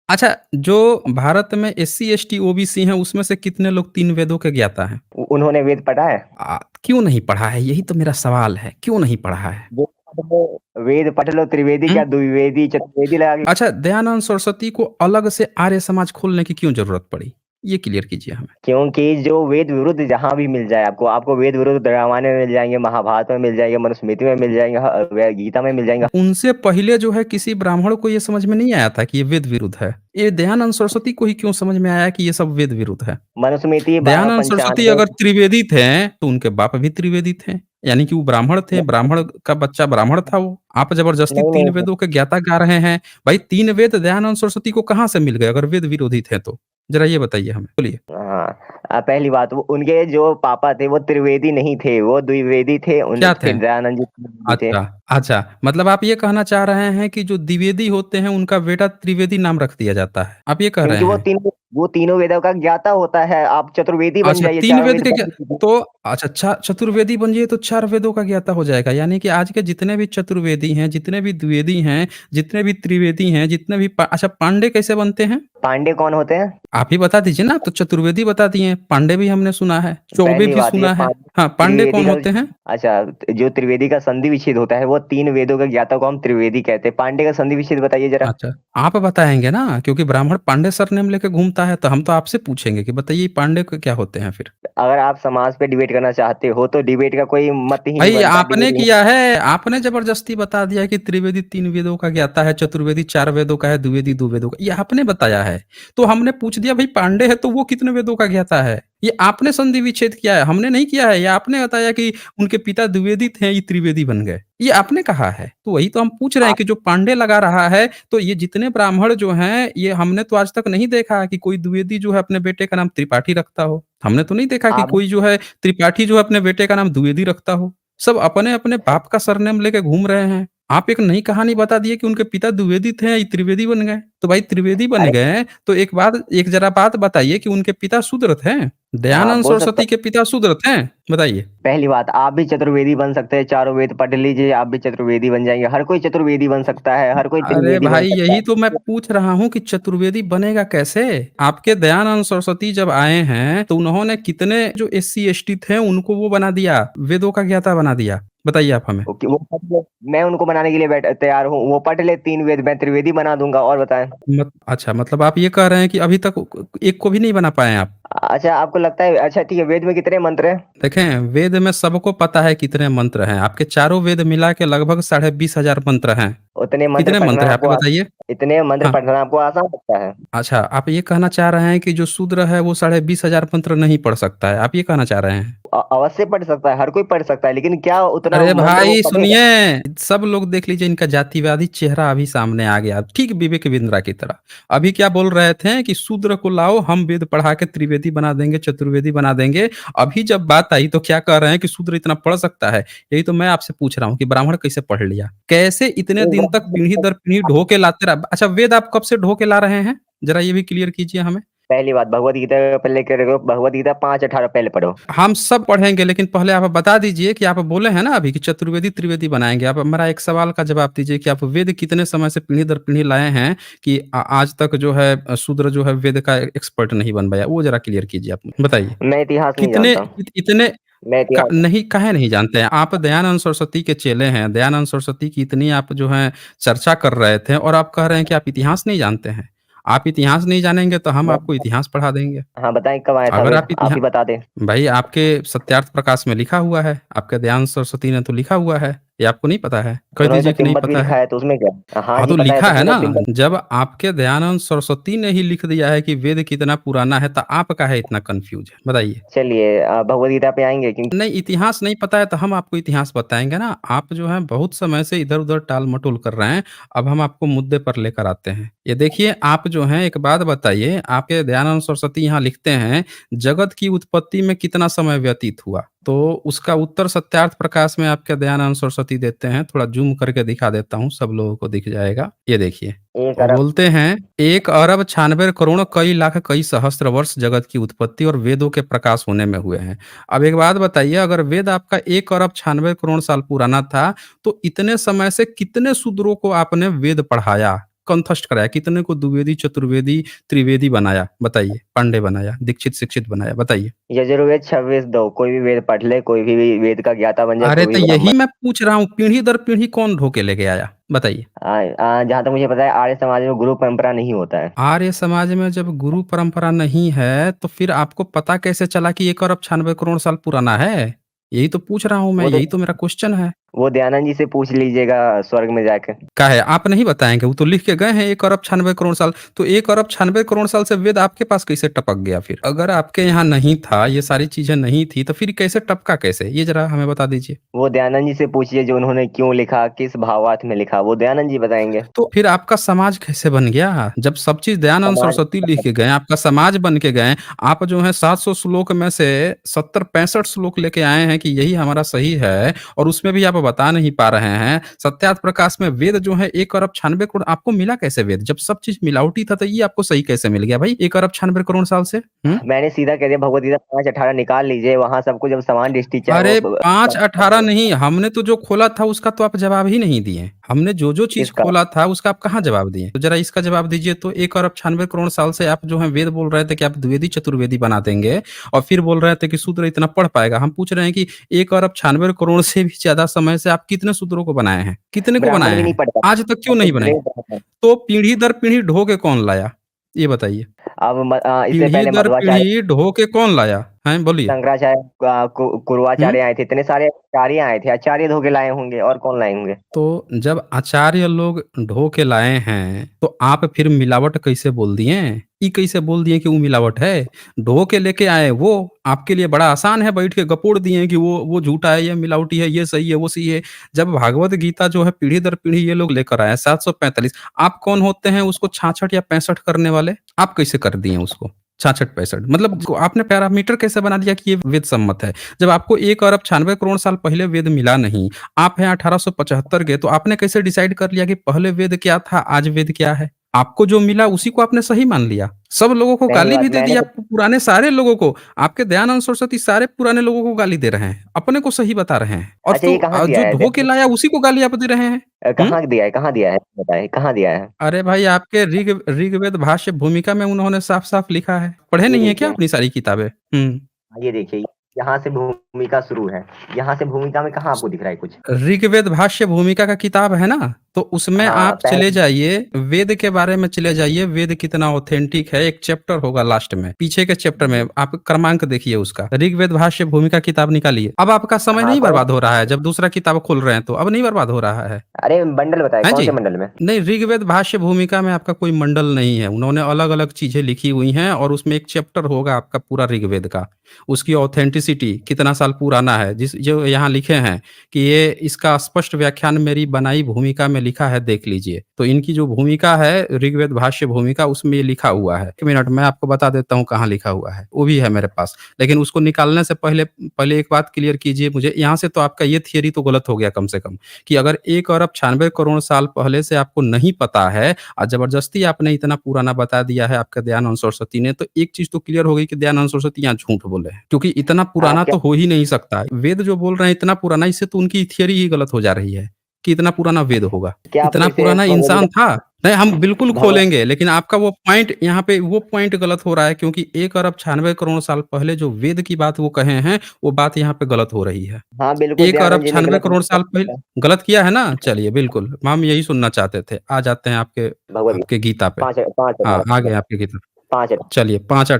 A: अच्छा, जो भारत में एससी, एसटी, ओबीसी हैं, उसमें से कितने लोग 3 वेदों के ज्ञाता हैं?
B: उन्होंने वेद पढ़ा है।
A: क्यों नहीं पढ़ा है? यही तो मेरा सवाल है, क्यों नहीं पढ़ा है?
B: वेद पढ़ लो, त्रिवेदी
A: हुँ?
B: क्या द्विवेदी चतुर्वेदी लगा के।
A: अच्छा, दयानंद सरस्वती को अलग से आर्य समाज खोलने की क्यों ज़रूरत पड़ी? ये क्लियर कीजिए हमें।
B: क्योंकि जो वेद विरुद्ध जहां भी मिल जाए आपको, आपको वेद विरुद्ध रामायण में मिल जाएंगे, महाभारत में मिल जाएंगे, मनुस्मृति में मिल जाएंगे, गीता में मिल जाएंगे।
A: उनसे पहले जो है किसी ब्राह्मण को ये समझ में नहीं आया था कि ये वेद विरुद्ध है। ये दयानंद सरस्वती को ही क्यों समझ में आया कि ये सब वेद विरुद्ध है?
B: मनुस्मृति बारह
A: दयानंद सरस्वती
B: पंचानवे।
A: अगर त्रिवेदी थे, तो उनके बाप भी त्रिवेदी थे। यानी कि वो ब्राह्मण थे, ब्राह्मण का बच्चा ब्राह्मण था वो। आप ज़बरदस्ती
B: नहीं
A: 3
B: नहीं।
A: वेदों के ज्ञाता गा रहे हैं। भाई 3 वेद दयानंद सरस्वती को कहाँ से मिल गए अगर वेद विरोधी थे तो? ज़रा ये बताइए हमें, बोलिए।
B: हाँ, पहली बात, वो उनके जो पापा थे वो त्रिवेदी नहीं थे, वो द्विवेदी थे। उन
A: क्या थे?
B: फिर दयानंद जी त्रिवेदी थे।
A: अच्छा, अच्छा। मतलब आप ये कहना चाह रहे हैं कि जो द्विवेदी होते हैं, उनका बेटा त्रिवेदी नाम रख दिया जाता है। आप ये कह रहे
B: क्योंकि
A: हैं?
B: वो तीनों वेदों का ज्ञाता होता है। आप चतुर्वेदी बन
A: अच्छा,
B: जाइए,
A: 3
B: चारों
A: वेद
B: वेद
A: के क्या?
B: पढ़ लीजिए।
A: तो अच्छा, चतुर्वेदी बन जाइए तो 4 वेदों का ज्ञाता हो जाएगा। यानी कि आज के जितने भी चतुर्वेदी हैं, जितने भी द्विवेदी हैं, जितने भी त्रिवेदी हैं, जितने भी अच्छा, पांडे कैसे बनते हैं?
B: पांडे कौन होते हैं?
A: आप ही बता दीजिए ना। आप तो चतुर्वेदी बता दिए, पांडे भी हमने सुना है, चौबे
B: पहली
A: भी
B: बात, ये
A: सुना है।
B: पांडे
A: हाँ, पांडे
B: त्रिवेदी
A: कौन
B: का
A: होते हैं?
B: अच्छा, जो त्रिवेदी का संधि विच्छेद होता है वो तीन वेदों के ज्ञाता को हम त्रिवेदी कहते हैं। पांडे का संधि विच्छेद बताइए जरा।
A: अच्छा, आप बताएँगे ना, क्योंकि ब्राह्मण पांडे सरनेम लेके घूमता है, तो हम तो आपसे पूछेंगे कि बताइए पांडे क क्या होते हैं फिर?
B: अगर आप समाज पे डिबेट करना चाहते हो तो डिबेट का कोई मत ही नहीं
A: भाई
B: बनता,
A: आपने
B: डिबेट ही।
A: किया है, आपने ज़बरदस्ती बता दिया कि त्रिवेदी 3 वेदों का ज्ञाता है, चतुर्वेदी 4 वेदों का है, द्विवेदी 2 वेदों का। ये आपने बताया है। तो हमने पूछ दिया भाई पांडे है तो वो कितने वेदों का ज्ञाता है? ये आपने संधि विच्छेद किया है, हमने नहीं किया है। ये आपने बताया कि उनके पिता द्विवेदी थे, ये त्रिवेदी बन गए। ये आपने कहा है। तो वही तो हम पूछ रहे हैं
B: आप
A: कि जो पांडे लगा रहा है, तो ये जितने ब्राह्मण जो हैं, ये हमने तो आज तक नहीं देखा है कि कोई द्विवेदी जो है अपने बेटे का नाम त्रिपाठी रखता हो। हमने तो नहीं देखा कि
B: आप
A: कोई जो है त्रिपाठी जो है अपने बेटे का नाम द्विवेदी रखता हो। सब अपने-अपने बाप का सरनेम लेके घूम रहे हैं। आप एक नई कहानी बता दिए कि उनके पिता द्विवेदी थे, ये त्रिवेदी बन गए। तो भाई त्रिवेदी बन
B: अरे
A: गए, तो एक ज़रा बात बताइए कि उनके पिता शूद्र थे?
B: हाँ,
A: दयानंद
B: बोल सकता
A: सरस्वती
B: हूँ।
A: के पिता शूद्र थे? बताइए।
B: पहली बात, आप भी चतुर्वेदी बन सकते हैं, चारों वेद पढ़ लीजिए, आप भी चतुर्वेदी बन जाएंगे। हर कोई चतुर्वेदी बन सकता है, हर कोई
A: अरे
B: त्रिवेदी बन
A: भाई
B: सकता
A: यही तो मैं
B: है।
A: पूछ रहा हूँ कि चतुर्वेदी बनेगा कैसे? आपके दयानंद सरस्वती जब आए हैं, तो उन्होंने कितने जो एससी, एसटी थे उनको वो बना दिया, वेदों का ज्ञाता बना दिया। बताइए आप हमें।
B: ओके, वो पढ़ ले, मैं उनको बनाने के लिए तैयार हूँ। वो पढ़ ले 3 वेद, मैं त्रिवेदी बना दूंगा। और बताएं।
A: अच्छा, मतलब आप ये कह रहे हैं कि अभी तक एक को भी नहीं बना पाए आप।
B: अच्छा, आपको लगता है? अच्छा ठीक है, वेद में कितने मंत्र हैं?
A: देखें, वेद में सबको पता है कितने मंत्र हैं। आपके चारों वेद मिला के लगभग 20,500 मंत्र हैं।
B: उतने मंत्र
A: कितने
B: पढ़ना
A: मंत्र हैं आप
B: आपको
A: ये बताइए।
B: इतने मंत्र
A: हाँ,
B: पढ़ना आपको आसान लगता है?
A: अच्छा, आप ये कहना चाह रहे हैं कि जो शूद्र है वो 20,500 मंत्र नहीं पढ़ सकता है, आप ये कहना चाह रहे हैं।
B: अवश्य पढ़ सकता है, हर कोई पढ़ सकता है, लेकिन क्या उतना
A: अरे
B: मंत्र वो
A: भाई
B: पढ़ेगा?
A: सुनिए, सब लोग देख लीजिए, इनका जातिवादी चेहरा अभी सामने आ गया, ठीक विवेक बिंद्रा की तरह। अभी क्या बोल रहे थे कि शूद्र को लाओ, हम वेद पढ़ा के त्रिवेदी बना देंगे, चतुर्वेदी बना देंगे। अभी जब बात आई तो क्या कह रहे हैं कि शूद्र इतना पढ़ सकता है। यही तो मैं आपसे पूछ रहा हूँ कि ब्राह्मण कैसे पढ़ लिया, कैसे इतने
B: एक
A: दिन तक पीढ़ी दर पीढ़ी ढो के लाते रहा। अच्छा, वेद आप कब से ढो के ला रहे हैं, जरा ये भी क्लियर कीजिए हमें।
B: पहली बात, भगवत गीता पहले करो, भगवत गीता 5:18 पहले पढ़ो।
A: हम सब पढ़ेंगे, लेकिन पहले आप बता दीजिए कि आप बोले हैं ना अभी कि चतुर्वेदी त्रिवेदी बनाएंगे। आप मेरा एक सवाल का जवाब दीजिए कि आप वेद कितने समय से पीढ़ी दर पीढ़ी लाए हैं कि आज तक जो है शूद्र जो है वेद का एक्सपर्ट नहीं बन पाया। वो जरा क्लियर कीजिए, आप बताइए।
B: मैं इतिहास नहीं
A: कितने
B: जानता।
A: इतने
B: मैं इतिहास
A: नहीं, काहे नहीं जानते हैं आप। दयानंद सरस्वती के चेले हैं, दयानंद सरस्वती की इतनी आप जो है चर्चा कर रहे थे, और आप कह रहे हैं कि आप इतिहास नहीं जानते हैं। आप इतिहास नहीं जानेंगे तो हम आपको
B: मैं-
A: इतिहास पढ़ा देंगे।
B: हाँ बताएं, कब आया था
A: अगर
B: वेद?
A: आप
B: आप
A: इतिहास,
B: ही बता दें।
A: भाई आपके सत्यार्थ प्रकाश में लिखा हुआ है, आपके दयानंद सरस्वती ने तो लिखा हुआ है। ये आपको नहीं पता है? कह
B: उन्होंने तो
A: दीजिए कि नहीं
B: तिब्बत भी
A: पता
B: लिखा
A: है।
B: है, तो उसमें क्या? हाँ
A: हाँ,
B: जी
A: तो
B: पता है,
A: लिखा
B: तो
A: है
B: उसमें
A: ना।
B: तो तिब्बत।
A: जब आपके दयानंद सरस्वती ने ही लिख दिया है कि वेद कितना पुराना है, तो आप काहे इतना कंफ्यूज है, बताइए।
B: चलिए भगवत गीता पे आएंगे कि?
A: नहीं, इतिहास नहीं पता है तो हम आपको इतिहास बताएंगे ना। आप जो है बहुत समय से इधर उधर टाल मटोल कर रहे हैं। अब हम आपको मुद्दे पर लेकर आते हैं। ये देखिए, आप जो हैं एक बात बताइए, आपके दयानंद सरस्वती यहाँ लिखते हैं जगत की उत्पत्ति में कितना समय व्यतीत हुआ, तो उसका उत्तर सत्यार्थ प्रकाश में आपके दयानंद सरस्वती देते हैं। थोड़ा जूम करके दिखा देता हूँ, सब लोगों को दिख जाएगा। ये देखिए,
B: एक
A: वो
B: अरब
A: बोलते हैं 1 अरब 96 करोड़ कई लाख कई सहस्त्र वर्ष जगत की उत्पत्ति और वेदों के प्रकाश होने में हुए हैं। अब एक बात बताइए, अगर वेद आपका 1 अरब 96 करोड़ साल पुराना था, तो इतने समय से कितने शूद्रों को आपने वेद पढ़ाया, कंठस्थ कराया, कितने को द्विवेदी चतुर्वेदी त्रिवेदी बनाया, बताइए। पांडे बनाया, दीक्षित शिक्षित बनाया, बताइए।
B: यजुर्वेद 26 दो, कोई भी वेद पढ़ ले, कोई भी वेद का ज्ञाता बन जाए,
A: अरे
B: कोई भी
A: तो यही
B: ब्राह्मण।
A: मैं पूछ रहा हूँ, पीढ़ी दर पीढ़ी कौन ढो के लेके आया, बताइए।
B: जहाँ तक मुझे पता है, आर्य समाज में गुरु परंपरा नहीं होता है।
A: आर्य समाज में जब गुरु परंपरा नहीं है, तो फिर आपको पता कैसे चला कि 1 अरब 96 करोड़ साल पुराना है? यही तो पूछ रहा हूँ मैं,
B: वो तो
A: यही तो मेरा क्वेश्चन है।
B: वो दयानंद जी से पूछ लीजिएगा, स्वर्ग में जाके।
A: का है, आप नहीं बताएंगे? वो तो लिख के गए हैं 1 अरब 96 करोड़ साल। तो 1 अरब 96 करोड़ साल से वेद आपके पास कैसे टपक गया फिर? अगर आपके यहाँ नहीं था, ये सारी चीजें नहीं थी, तो फिर कैसे टपका, कैसे, ये जरा हमें बता दीजिए।
B: वो दयानंद जी से पूछिए, जो उन्होंने क्यों लिखा, किस भावार्थ में लिखा, वो दयानंद जी बताएंगे।
A: तो फिर आपका समाज कैसे बन गया? जब सब चीज़ दयानंद
B: समाज
A: सरस्वती लिख के गए, आपका समाज बन के गए। आप जो है 700 श्लोक में से 70-65 श्लोक लेके आए हैं कि यही हमारा सही है, और उसमें भी आप बता नहीं पा रहे हैं। सत्यार्थ प्रकाश में वेद जो है 1 अरब 96 करोड़ आपको मिला कैसे वेद? जब सब चीज़ मिलावटी था, तो ये आपको सही कैसे मिल गया भाई 1 अरब 96 करोड़ साल से? हुँ?
B: मैंने सीधा कह दिया, भगवत गीता 5:18 निकाल लीजिए, वहां सबको जब समान दृष्टि वो
A: अरे 5-18 नहीं, हमने तो जो खोला था उसका तो आप जवाब ही नहीं दिए। हमने जो चीज़
B: किसका?
A: खोला था उसका आप कहाँ जवाब दिए? तो ज़रा इसका जवाब दीजिए तो। 1 अरब 96 करोड़ साल से आप जो है वेद बोल रहे थे कि आप द्विवेदी चतुर्वेदी बना देंगे, और फिर बोल रहे थे कि शूद्र इतना पढ़ पाएगा। हम पूछ रहे हैं कि 1 अरब 96 करोड़ से भी ज़्यादा समय से आप कितने शूद्रों को बनाए हैं? कितने को
B: ब्राह्मण
A: बनाए
B: भी नहीं
A: हैं?
B: पढ़
A: आज तक क्यों
B: पाते,
A: नहीं बनाए?
B: श्रेय ब्राह्मण।
A: तो पीढ़ी दर पीढ़ी ढो के कौन लाया? ये बताइए।
B: अब इससे
A: पीढ़ी
B: पहले
A: दर
B: मध्वाचार्य,
A: पीढ़ी ढो के कौन लाया? हैं, बोलिए।
B: शंकराचार्य,
A: हुँ?
B: कुरुआचार्य आए थे, इतने सारे आचार्य आए थे। आचार्य धोके लाए होंगे, और कौन लाए होंगे?
A: तो जब आचार्य लोग ढो के लाए हैं, तो आप फिर मिलावट कैसे बोल दिए? ई कैसे बोल दिए कि वो मिलावट है? ढो के लेके आए वो, आपके लिए बड़ा आसान है बैठ के गपोड़ दिए कि वो झूठा है, ये मिलावटी है, ये सही है, वो सही है। जब भागवत गीता जो है पीढ़ी दर पीढ़ी ये लोग लेकर आए 745, आप कौन होते हैं उसको 66 या 65 करने वाले? आप कैसे कर दिए उसको 66-65? मतलब आपने पैरामीटर कैसे बना दिया कि ये वेद सम्मत है? जब आपको 1 अरब 96 करोड़ साल पहले वेद मिला नहीं, आप हैं 1875 के, तो आपने कैसे डिसाइड कर लिया कि पहले वेद क्या था, आज वेद क्या है? आपको जो मिला उसी को आपने सही मान लिया। सब लोगों को
B: पहली
A: गाली
B: बात,
A: भी दे दी,
B: मैंने
A: आप पुराने सारे लोगों को। आपके दयानंद सरस्वती सारे पुराने लोगों को गाली दे रहे हैं, अपने को सही बता रहे हैं, और
B: अच्छा,
A: तो
B: ये कहाँ दिया
A: जो
B: है?
A: धो के लाया उसी को गाली आप दे रहे हैं। हुँ?
B: कहाँ दिया है, कहाँ दिया है, बताइए कहाँ दिया है?
A: अरे भाई, आपके ऋग्वेद भाष्य भूमिका में उन्होंने साफ-साफ लिखा है। पढ़े
B: ये
A: नहीं है क्या
B: देखिए,
A: अपनी सारी किताबें? हुँ।
B: ये देखिए, यहाँ से भूमिका शुरू है। यहाँ से भूमिका में कहाँ आपको दिख रहा है कुछ?
A: ऋग्वेद भाष्य भूमिका का किताब है ना, तो उसमें
B: हाँ,
A: आप चले जाइए, वेद के बारे में चले जाइए, वेद कितना ऑथेंटिक है, एक चैप्टर होगा लास्ट में, पीछे के चैप्टर में आप क्रमांक देखिए उसका, ऋग्वेद भाष्य भूमिका किताब निकालिए। अब आपका समय
B: हाँ,
A: नहीं
B: कौन?
A: बर्बाद हो रहा है, जब दूसरा किताब खोल रहे हैं तो अब नहीं बर्बाद हो रहा है।
B: अरे बंडल बताए,
A: हैं
B: कौन
A: जी?
B: से मंडल में?
A: नहीं, ऋग्वेद भाष्य भूमिका में आपका कोई मंडल नहीं है, उन्होंने अलग-अलग चीज़ें लिखी हुई हैं और उसमें एक चैप्टर होगा आपका पूरा ऋग्वेद का। उसकी ऑथेंटिसिटी कितना साल पुराना है, जिस जो यहाँ लिखे हैं कि ये इसका स्पष्ट व्याख्यान मेरी बनाई भूमिका में लिखा है, देख लीजिए। तो इनकी जो भूमिका है ऋग्वेद भाष्य भूमिका, उसमें ये लिखा हुआ है। 1 मिनट मैं आपको बता देता हूँ कहाँ लिखा हुआ है, वो भी है मेरे पास। लेकिन उसको निकालने से पहले पहले एक बात क्लियर कीजिए मुझे, यहाँ से तो आपका ये थियरी तो गलत हो गया कम से कम, कि अगर 1 अरब 96 करोड़ साल पहले से आपको नहीं पता है और ज़बरदस्ती आपने इतना पुराना बता दिया है आपके दयानंद सरस्वती ने, तो एक चीज़ तो क्लियर हो गई कि दयानंद सरस्वती यहाँ झूठ बोले हैं। क्योंकि इतना पुराना
B: आप क्या
A: तो हो ही नहीं सकता। वेद जो बोल रहे हैं इतना पुराना, इससे तो उनकी थियरी ही गलत हो जा रही है, कि इतना पुराना वेद होगा।
B: क्या आप
A: इतना
B: फिर से
A: पुराना
B: भगवद
A: इंसान
B: गीता?
A: था? नहीं, हम बिल्कुल
B: भगवद
A: खोलेंगे, लेकिन आपका वो पॉइंट यहाँ पे वो पॉइंट गलत हो रहा है, क्योंकि 1 अरब 96 करोड़ साल पहले जो वेद की बात वो कहे हैं, वो बात यहाँ पे गलत हो रही है।
B: हाँ, बिल्कुल
A: 1 अरब
B: दयानंद जी ने
A: 96
B: गलत
A: करोड़ साल पहले गलत किया है ना? चलिए बिल्कुल, हम यही सुनना चाहते थे। आ जाते हैं आपके
B: भगवद
A: आपके गीता पे।
B: 5
A: हाँ,
B: 18
A: आ गए आपके गीता।
B: 5
A: चलिए 5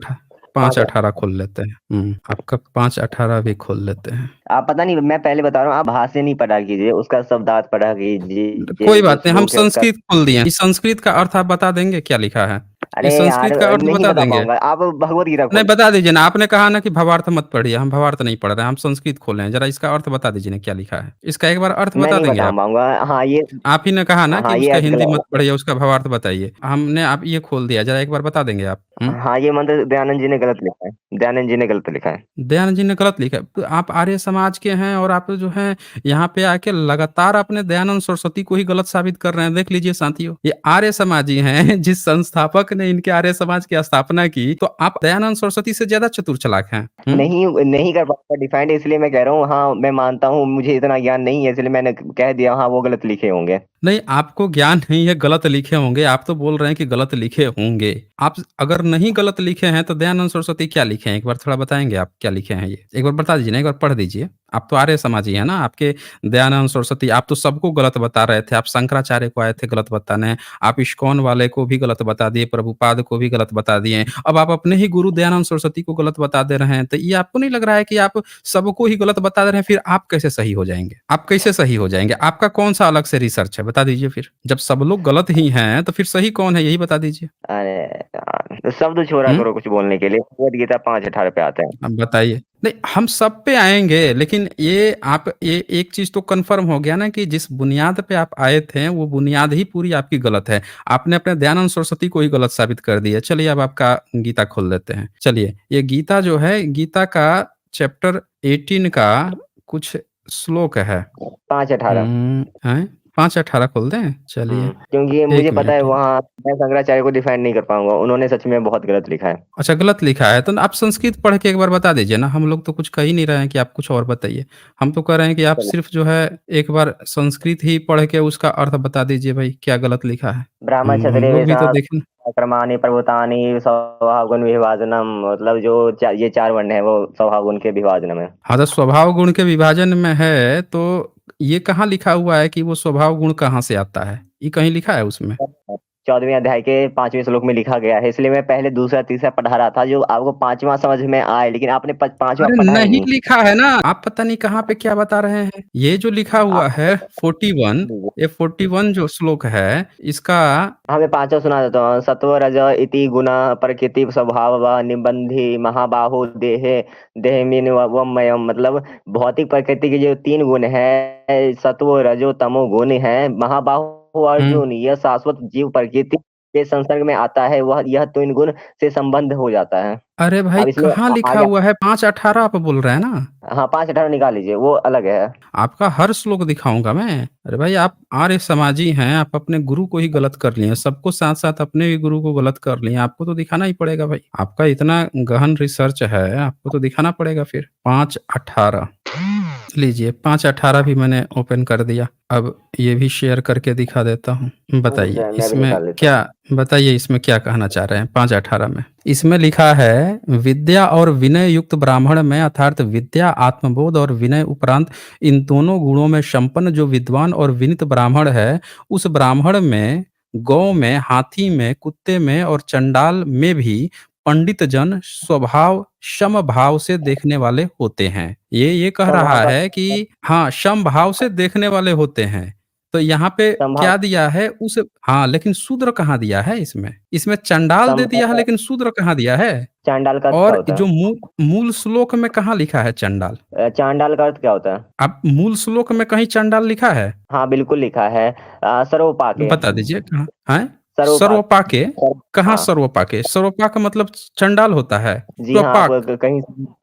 B: 5
A: 18 खोल लेते हैं। आपका 5 18 भी खोल लेते हैं।
B: आप पता नहीं, मैं पहले बता रहा हूँ, आप भाष्य नहीं पढ़ा कीजिए, उसका शब्दार्थ पढ़ा कीजिए,
A: कोई
B: जो
A: बात नहीं, हम
B: श्लोक है उसका।
A: संस्कृत खोल दिए हैं। इस संस्कृत का अर्थ आप बता देंगे क्या लिखा है?
B: अरे
A: इस
B: यार,
A: संस्कृत का अर्थ
B: नहीं
A: बता
B: बता
A: देंगे?
B: पाऊंगा, आप भगवद गीता
A: नहीं,
B: खोल।
A: बता दीजिए ना, आपने कहा ना कि भावार्थ मत पढ़िए, हम भावार्थ नहीं पढ़ रहे हैं, हम संस्कृत खोले हैं। ज़रा इसका अर्थ बता दीजिए ना क्या लिखा है? इसका एक बार अर्थ
B: मैं
A: बता
B: नहीं
A: देंगे
B: बता
A: आप?
B: पाऊंगा। हाँ ये,
A: आप ही ने कहा ना कि
B: हाँ ये
A: उसका
B: अर्थ
A: हिंदी मत
B: गलत।
A: पढ़िए, उसका भावार्थ बताइए। हमने आप ये खोल दिया, ज़रा एक बार बता देंगे आप?
B: हाँ, ये मंत्र दयानंद जी ने गलत लिखा है, दयानंद जी ने गलत लिखा है।
A: दयानंद जी ने गलत लिखा है। तो आप आर्य समाज के हैं और आप जो हैं यहाँ पे आके लगातार अपने दयानंद सरस्वती को ही गलत साबित कर रहे हैं। देख लीजिए साथियों, ये आर्य समाजी हैं जिस संस्थापक ने इनके आर्य समाज की स्थापना की, तो आप दयानंद सरस्वती से ज्यादा चतुर चालाक हैं।
B: नहीं नहीं कर पाऊंगा डिफाइंड, इसलिए मैं कह रहा हूँ। हाँ, मैं मानता हूँ, मुझे इतना ज्ञान नहीं है, इसलिए मैंने कह दिया हाँ वो गलत लिखे होंगे।
A: नहीं, आपको ज्ञान नहीं है, गलत लिखे होंगे। आप तो बोल रहे हैं कि गलत लिखे होंगे। आप अगर नहीं गलत लिखे हैं तो दयानंद सरस्वती क्या लिखे हैं? एक बार थोड़ा बताएंगे आप क्या लिखे हैं ये? एक बार बता दीजिए ना, एक बार पढ़ दीजिए। आप तो आर्य समाजी है ना, आपके दयानंद सरस्वती, आप तो सबको गलत बता रहे थे। आप शंकराचार्य को आए थे गलत बताने, आप इस्कॉन वाले को भी गलत बता दिए, प्रभुपाद को भी गलत बता दिए। अब आप अपने ही गुरु दयानंद सरस्वती को गलत बता दे रहे हैं, तो ये आपको नहीं लग रहा है कि आप सबको ही गलत बता दे रहे हैं? फिर आप कैसे सही हो जाएंगे? आप कैसे सही हो जाएंगे? आपका कौन सा अलग से रिसर्च है, बता दीजिए फिर। जब सब लोग गलत ही हैं तो फिर सही कौन है, यही बता दीजिए।
B: अरे यार, तो शब्द छोड़ा
A: हम्म
B: करो कुछ बोलने के लिए, भगवद गीता 5:18 पे आते हैं।
A: अब बताइए। नहीं, हम सब पे आएंगे, लेकिन ये एक चीज तो कंफर्म हो गया ना कि जिस बुनियाद पे आप आए थे वो बुनियाद ही पूरी आपकी गलत है। आपने अपने दयानंद सरस्वती को ही गलत साबित कर दिया। चलिए अब आपका गीता खोल लेते हैं। चलिए, ये गीता जो है, गीता का चैप्टर 18 का कुछ श्लोक है।
B: 5:18।
A: हैं? 5 18 खोल दें? चलिए
B: क्योंकि मुझे
A: 1
B: पता है
A: मिनट।
B: वहाँ मैं शंकराचार्य को डिफाइंड नहीं कर पाऊंगा, उन्होंने सच में बहुत गलत लिखा है।
A: अच्छा, गलत लिखा है तो आप संस्कृत पढ़ के एक बार बता दीजिए ना। हम लोग तो कुछ कह ही नहीं रहे हैं कि आप कुछ और बताइए। हम तो कह रहे हैं कि आप
B: चलो,
A: सिर्फ जो है एक बार संस्कृत ही पढ़ के उसका अर्थ बता दीजिए भाई, क्या गलत लिखा है।
B: ब्राह्मण
A: हम
B: क्षत्रिय
A: लोग भी तो
B: वैश्य
A: देखें।
B: कर्माणि प्रभुतानि स्वभावगुण विभाजनम, मतलब जो ये 4 वर्ण है वो स्वभावगुण के विभाजन में।
A: हाँ, तो स्वभाव गुण के विभाजन में है, तो ये कहाँ लिखा हुआ है कि वो स्वभाव गुण कहाँ से आता है? ये कहीं लिखा है उसमें?
B: 14वें अध्याय के 5वें श्लोक में लिखा गया है, इसलिए मैं पहले दूसरा तीसरा पढ़ा रहा था जो आपको 5वां समझ में आए, लेकिन आपने 5वां
A: अरे
B: पढ़ा ही
A: नहीं
B: नहीं।
A: लिखा है ना, आप पता नहीं कहाँ पे क्या बता रहे हैं। ये जो लिखा हुआ
B: आप
A: है 41, ये 41 जो श्लोक है इसका।
B: हमें 5वां सुना देता हूँ। सत्व रज इति गुणा प्रकृति स्वभाव व निबंधी महाबाहु देहे देहमीन वमयम, मतलब भौतिक प्रकृति के जो 3 गुण है, सत्व रजो तमो गुण है। महाबाहु
A: हम्म
B: अर्जुन, यह शाश्वत जीव प्रकृति के संसर्ग में आता है, वह यह 3 गुण से संबंध हो जाता है।
A: अरे भाई,
B: अब इसमें
A: कहाँ लिखा
B: आगे,
A: हुआ है? 5 18 आप बोल रहे हैं ना?
B: हाँ 5:18 निकाल लीजिए, वो अलग है।
A: आपका हर श्लोक दिखाऊंगा मैं। अरे भाई, आप आर्य समाजी हैं, आप अपने गुरु को ही गलत कर लिए, सबको साथ साथ अपने भी गुरु को गलत कर लिए। आपको तो दिखाना ही पड़ेगा भाई, आपका इतना गहन रिसर्च है, आपको तो दिखाना पड़ेगा फिर। 5 18 लीजिए 5:18 भी मैंने ओपन कर दिया। अब ये भी शेयर करके दिखा देता हूँ। बताइए
B: मैं भी निकाल लेता हूँ।
A: बताइए इसमें क्या कहना चाह रहे हैं 5:18 में? इसमें लिखा है विद्या और विनय युक्त ब्राह्मण में अर्थात विद्या, आत्मबोध और विनय उपरांत इन दोनों गुणों में संपन्न जो विद्वान और विनीत ब्राह्मण है, उस ब्राह्मण में, गौ में, हाथी में, कुत्ते में और चंडाल में भी पंडित जन स्वभाव समभाव से देखने वाले होते हैं। ये कह
B: समभाव
A: रहा
B: का
A: है कि हाँ, समभाव से देखने वाले होते हैं। तो यहाँ पे
B: समभाव
A: क्या दिया है उस हाँ, लेकिन शूद्र कहाँ दिया है इसमें? इसमें चंडाल दे
B: समभाव
A: दिया है
B: का
A: लेकिन शूद्र कहाँ दिया है?
B: चांडाल का अर्थ क्या
A: और
B: होता
A: जो
B: है?
A: मूल श्लोक में कहाँ लिखा है चंडाल?
B: चांडाल का अर्थ क्या होता है?
A: आप मूल श्लोक में कहीं चंडाल लिखा है?
B: हाँ बिल्कुल लिखा है, सर्वपाके।
A: बता दीजिए कहाँ? हैं?
B: सर्वपाक।
A: सर्वपाके? कहाँ
B: हाँ
A: सर्वपाके? सर्वपाक मतलब चंडाल होता है।
B: जी हाँ, आप
A: स्वपाक
B: कहीं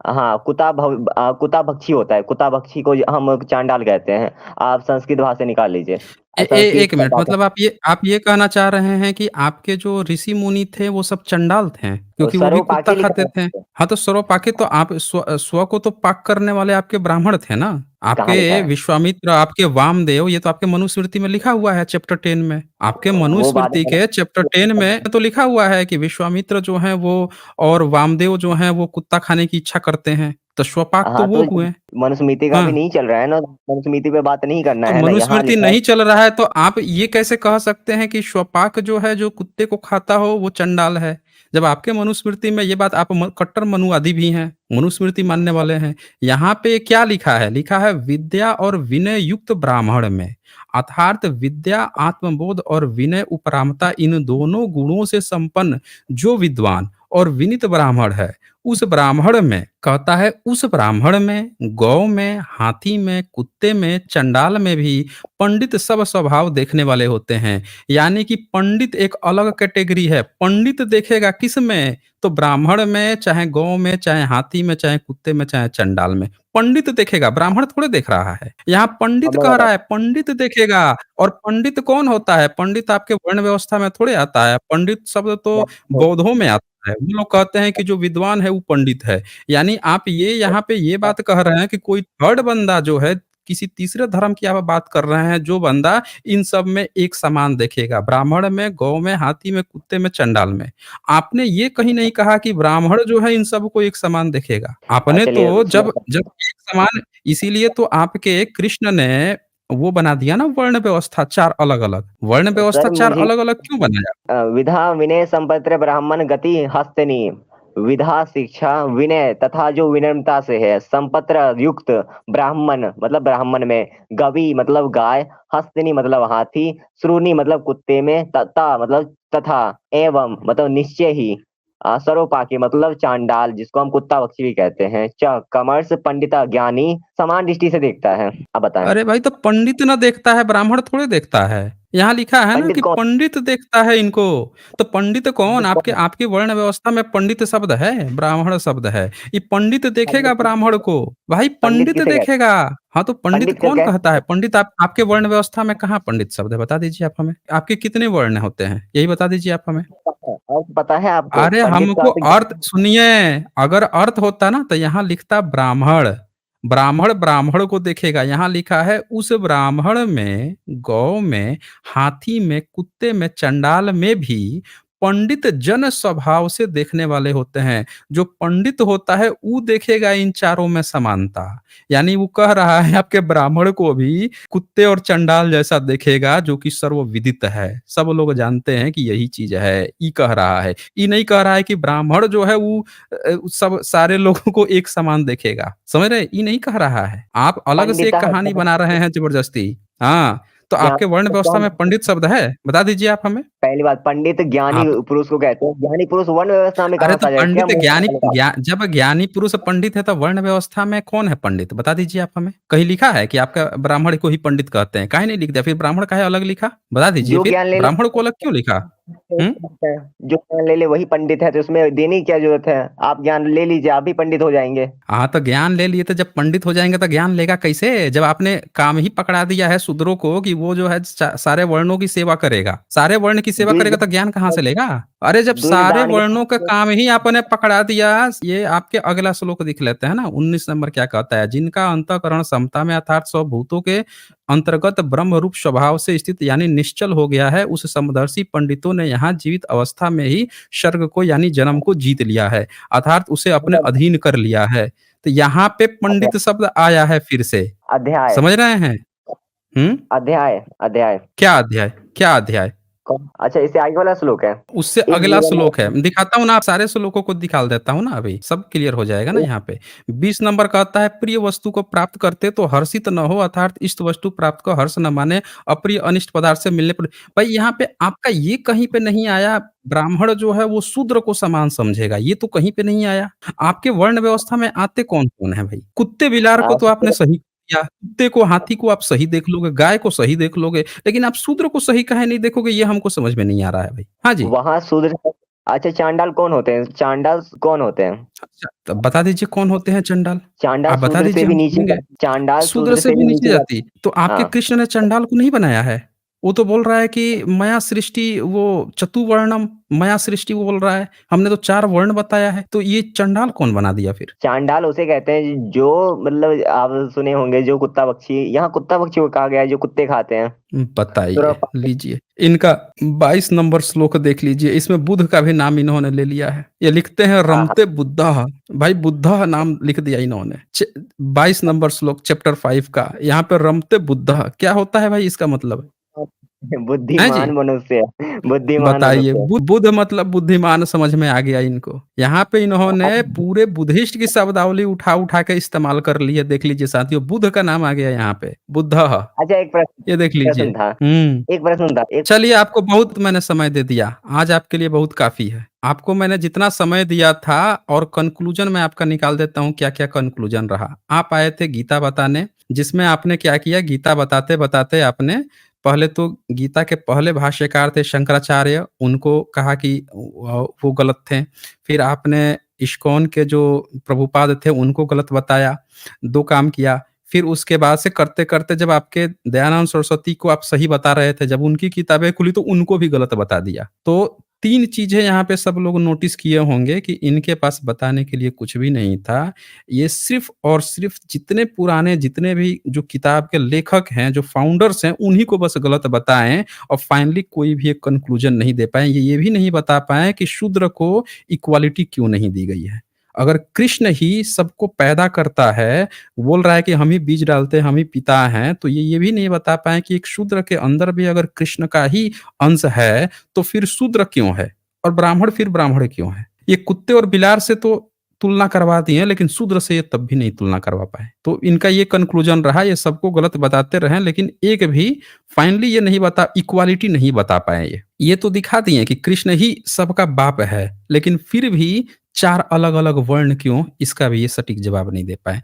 B: हाँ कुताभक्षी होता है, कुताभक्षी को हम चांडाल कहते हैं। आप संस्कृत भाषा निकाल लीजिए, संस्कृत
A: 1 मिनट
B: भाषा।
A: मतलब आप ये कहना चाह रहे हैं कि आपके जो ऋषि मुनि थे वो सब चंडाल थे क्योंकि वो भी कुत्ता
B: सर्वपाके लिखा
A: खाते थे।
B: है।
A: हाँ तो सर्वपाके तो आप स्व को तो पाक करने वाले आपके ब्राह्मण थे ना।
B: कहाँ लिखा
A: आपके
B: है?
A: विश्वामित्र, आपके वामदेव, ये तो आपके मनुस्मृति में लिखा हुआ है चैप्टर 10 में। आपके
B: वो बात
A: मनुस्मृति के चैप्टर 10 में तो लिखा हुआ है कि विश्वामित्र जो हैं वो और वामदेव जो हैं वो कुत्ता खाने की इच्छा करते हैं। तो स्वपाक तो
B: हाँ,
A: वो
B: तो
A: हुए।
B: मनुस्मृति का भी
A: हाँ।
B: नहीं चल रहा है ना, मनुस्मृति पे बात नहीं करना
A: तो
B: है ना, यहाँ
A: मनुस्मृति
B: लिखा है।
A: नहीं चल रहा है तो आप ये कैसे कह सकते हैं कि स्वपाक जो है जो कुत्ते को खाता हो वो चंडाल है? जब आपके मनुस्मृति में ये बात आप कट्टर मनुवादी भी हैं, मनुस्मृति मानने वाले हैं। यहाँ पे क्या लिखा है? लिखा है विद्या और विनय युक्त ब्राह्मण में। अर्थात विद्या, आत्मबोध और विनय उपरामता इन दोनों गुणों से संपन्न जो विद्वान और विनीत ब्राह्मण है, उस ब्राह्मण में कहता है उस ब्राह्मण में, गौ में, हाथी में, कुत्ते में, चंडाल में भी पंडित सब स्वभाव देखने वाले होते हैं। यानी कि पंडित एक अलग कैटेगरी है। पंडित देखेगा किस में? तो ब्राह्मण में, चाहे गौ में, चाहे हाथी में, चाहे कुत्ते में, चाहे चंडाल में। पंडित देखेगा, ब्राह्मण थोड़े देख रहा है। यहाँ पंडित
B: हमें
A: कह
B: बताओ।
A: रहा है, पंडित देखेगा। और पंडित कौन होता है? पंडित आपके वर्ण व्यवस्था में थोड़े आता है। पंडित शब्द तो बौद्धों में आता है। वो लोग कहते हैं कि जो विद्वान है वो पंडित है। यानी आप ये यहाँ पे ये बात कह रहे हैं कि कोई थर्ड बंदा जो है, किसी तीसरे धर्म की आप बात कर रहे हैं, जो बंदा इन सब में एक समान देखेगा, ब्राह्मण में, गौ में, हाथी में, कुत्ते में, चंडाल में। आपने ये कहीं नहीं कहा कि ब्राह्मण जो है इन सबको एक समान देखेगा। आपने
B: चलिए
A: तो
B: उसमें
A: जब जब एक समान, इसीलिए तो आपके कृष्ण ने वो बना दिया ना वर्ण व्यवस्था 4 अलग-अलग। वर्ण व्यवस्था
B: सर
A: 4
B: मुझे
A: अलग-अलग क्यों बनाया?
B: विधा विनय संपत्र ब्राह्मण गति हस्तनी, विधा शिक्षा विनय तथा जो विनम्रता से है, संपत्र युक्त ब्राह्मण मतलब ब्राह्मण में, गवि मतलब गाय, हस्तनी मतलब हाथी, श्रूनी मतलब कुत्ते में, तथा मतलब तथा, एवं मतलब निश्चय ही, सरोपाकी मतलब चांडाल जिसको हम कुत्ता बख्शी भी कहते हैं, च कमर्स पंडिता ज्ञानी समान दृष्टि से देखता है। अब बताएं।
A: अरे भाई तो पंडित ना देखता है, ब्राह्मण थोड़े देखता है। यहाँ लिखा है ना
B: पंडित
A: कि
B: कौन?
A: पंडित देखता है इनको। तो पंडित कौन? आपके आपकी वर्ण व्यवस्था में पंडित शब्द है, ब्राह्मण शब्द है। ये पंडित देखेगा
B: पंडित
A: ब्राह्मण को। भाई
B: पंडित
A: पंडित
B: किसे कहते
A: देखेगा। हाँ तो
B: हैं?
A: पंडित
B: पंडित
A: कौन
B: क्या?
A: कहता है? पंडित आपके वर्ण व्यवस्था में कहाँ पंडित शब्द है? बता दीजिए आप हमें। आपके कितने वर्ण होते हैं? यही बता दीजिए आप हमें।
B: अर्थ पता है आपको?
A: अरे
B: पंडित का
A: हमको
B: अर्थ
A: अर्थ सुनिए, अगर अर्थ होता ना तो यहाँ लिखता ब्राह्मण। ब्राह्मण ब्राह्मण को देखेगा। यहाँ लिखा है उस ब्राह्मण में, गौ में, हाथी में, कुत्ते में, चंडाल में भी पंडित जन स्वभाव से देखने वाले होते हैं। जो पंडित होता है वो देखेगा इन चारों में समानता। यानी वो कह रहा है आपके ब्राह्मण को भी कुत्ते और चंडाल जैसा देखेगा जो कि सर्वविदित है। सब लोग जानते हैं कि यही चीज है। ई कह रहा है। ये नहीं कह रहा है कि ब्राह्मण जो है वो सब सारे लोगों को एक समान देखेगा। समझ रहे? ये नहीं कह रहा है। आप अलग से
B: पंडित
A: एक कहानी बना रहे हैं जबरदस्ती। हाँ, तो
B: यहाँ
A: आपके वर्ण व्यवस्था
B: कौन?
A: में पंडित शब्द है? बता दीजिए आप हमें।
B: पहली बात, पंडित ज्ञानी
A: आप
B: पुरुष को कहते हैं। ज्ञानी पुरुष वर्ण व्यवस्था में
A: अरे
B: कहाँ
A: तो
B: से आ जाएगा? क्या
A: पंडित
B: मुंह
A: ज्ञानी
B: निकाला?
A: जब ज्ञानी पुरुष पंडित है तो वर्ण व्यवस्था में कौन है पंडित? बता दीजिए आप हमें। कहीं लिखा है कि आपका ब्राह्मण को ही पंडित कहते हैं? काहे नहीं लिख दिया? फिर ब्राह्मण काहे अलग लिखा? बता दीजिए
B: जो
A: फिर।
B: ज्ञान लेने
A: ब्राह्मण को अलग क्यों लिखा? हुँ?
B: जो ज्ञान ले ले वही पंडित है, तो उसमें देने की क्या ज़रूरत है? आप ज्ञान ले लीजिए, आप भी पंडित हो जाएँगे।
A: हाँ, तो ज्ञान ले लिए तो जब पंडित हो जाएँगे तो ज्ञान लेगा कैसे? जब आपने काम ही पकड़ा दिया है शूद्रों को कि वो जो है सारे वर्णों की सेवा करेगा। सारे वर्ण की सेवा
B: दुई
A: करेगा तो ज्ञान कहाँ से लेगा? अरे जब
B: दुई
A: सारे
B: दान
A: वर्णों का काम ही आपने पकड़ा दिया, ये आपके अगला श्लोक देख लेते हैं ना, 19 नंबर क्या कहता है? जिनका अंतःकरण समता में अर्थात स्वभूतों के अंतर्गत ब्रह्म रूप स्वभाव से स्थित यानी निश्चल हो गया है, उस समदर्शी पंडितों ने यहाँ जीवित अवस्था में ही सर्ग को यानी जन्म को जीत लिया है, अर्थात उसे अपने अधीन कर लिया है। तो यहाँ पे पंडित शब्द आया है फिर से,
B: अध्याय,
A: समझ रहे हैं? हुँ?
B: अध्याय, अध्याय।
A: क्या अध्याय? क्या अध्याय?
B: अच्छा, इससे आगे वाला श्लोक है।
A: उससे
B: इस
A: अगला
B: जीवन
A: श्लोक है।
B: में
A: दिखाता हूँ ना, आप सारे श्लोकों को दिखा देता हूँ ना अभी, सब क्लियर हो जाएगा ना
B: इस
A: यहाँ पे। 20 नंबर कहता है, प्रिय वस्तु को प्राप्त करते तो हर्षित न हो, अर्थात इष्ट वस्तु प्राप्त को हर्ष न माने, अप्रिय अनिष्ट पदार्थ से मिलने पर। भाई यहाँ पे आपका ये कहीं पे नहीं आया, ब्राह्मण जो है वो शूद्र को समान समझेगा, ये तो कहीं पे नहीं आया। आपके वर्ण व्यवस्था में आते कौन-कौन है भाई? कुत्ते-बिलार को तो
B: आप
A: आपने सही किया, कुत्ते को, हाथी को आप सही देख लोगे, गाय को सही देख लोगे, लेकिन आप शूद्र को सही काहे नहीं देखोगे, ये हमको समझ में नहीं आ रहा है भाई। हाँ जी।
B: वहाँ शूद्र। अच्छा, चांडाल कौन होते हैं? चांडाल कौन होते हैं?
A: अच्छा, तो बता दीजिए कौन होते हैं चंडाल?
B: चांडाल
A: आप बता
B: शूद्र से
A: दीजिए
B: भी
A: हम
B: नीचे
A: सुनेंगे।
B: का चांडाल
A: शूद्र
B: शूद्र
A: से
B: से
A: भी
B: भी
A: नीचे
B: नीचे का।
A: जाति, तो आपके
B: हाँ,
A: कृष्ण ने चंडाल को नहीं बनाया है। वो तो बोल रहा है कि मया सृष्टि वो चतुर्वर्णम मया सृष्टि वो बोल रहा है। हमने तो 4 वर्ण बताया है, तो ये चंडाल कौन बना दिया फिर?
B: चांडाल उसे कहते हैं जो मतलब आप सुने होंगे जो कुत्ता पक्षी, यहाँ कुत्ता पक्षी को कहा गया है जो कुत्ते खाते हैं।
A: बताइए,
B: सुरभ।
A: लीजिए। इनका 22 नंबर श्लोक देख लीजिए, इसमें बुध का भी नाम इन्होंने ले लिया है। ये लिखते हैं
B: हाँ, हाँ।
A: रमते बुद्धः, भाई बुद्धः नाम लिख दिया इन्होंने। 22 नंबर श्लोक चैप्टर 5 का, यहाँ पे रमते बुद्धः क्या होता है भाई इसका मतलब? हैं जी?
B: बुद्धिमान मनुष्य, बुद्धिमान
A: बताइए,
B: मनुष्य।
A: बुध मतलब बुद्धिमान समझ में आ गया इनको। यहाँ पे इन्होंने पूरे बुद्धिस्ट की शब्दावली उठा-उठा के इस्तेमाल कर ली है, देख लीजिए साथियों, बुध का नाम आ गया यहाँ पे, बुद्धः,
B: अच्छा, एक प्रश्न
A: ये देख लीजिए।
B: प्रश्न था
A: हुँ।
B: एक प्रश्न था एक
A: चलिए आपको बहुत मैंने समय दे दिया, आज आपके लिए बहुत काफ़ी है। आपको मैंने जितना समय दिया था और कन्क्लूज़न मैं आपका निकाल देता हूँ क्या-क्या कन्क्लूज़न रहा। आप आए थे गीता बताने, जिसमें आपने क्या किया, गीता बताते-बताते आपने पहले तो गीता के पहले भाष्यकार थे शंकराचार्य, उनको कहा कि वो गलत थे। फिर आपने इस्कॉन के जो प्रभुपाद थे उनको गलत बताया, 2 काम किया। फिर उसके बाद से करते-करते जब आपके दयानंद सरस्वती को आप सही बता रहे थे, जब उनकी किताबें खुली तो उनको भी गलत बता दिया। तो 3 चीज़ें यहाँ पे सब लोग नोटिस किए होंगे कि इनके पास बताने के लिए कुछ भी नहीं था। ये सिर्फ़ और सिर्फ़ जितने पुराने जितने भी जो किताब के लेखक हैं, जो फाउंडर्स हैं, उन्हीं को बस गलत बताएँ और फाइनली कोई भी एक कन्क्लूज़न नहीं दे पाए। ये भी नहीं बता पाए कि शूद्र को इक्वालिटी क्यों नहीं दी गई है। अगर कृष्ण ही सबको पैदा करता है, बोल रहा है कि हम ही बीज डालते हैं, हम ही पिता हैं, तो ये भी नहीं बता पाए कि एक शूद्र के अंदर भी अगर कृष्ण का ही अंश है, तो फिर शूद्र क्यों है? और ब्राह्मण फिर ब्राह्मण क्यों है? ये कुत्ते और बिलार से तो तुलना करवा दी है, लेकिन शूद्र से ये तब भी नहीं तुलना करवा पाए। तो इनका ये कन्क्लूज़न रहा, ये सबको गलत बताते रहे, लेकिन एक भी फाइनली ये नहीं बता इक्वालिटी नहीं बता पाए ये। ये तो दिखा दिए कि कृष्ण ही सबका बाप है, लेकिन फिर भी 4 अलग-अलग वर्ण क्यों? इसका भी ये सटीक जवाब नहीं दे पाए।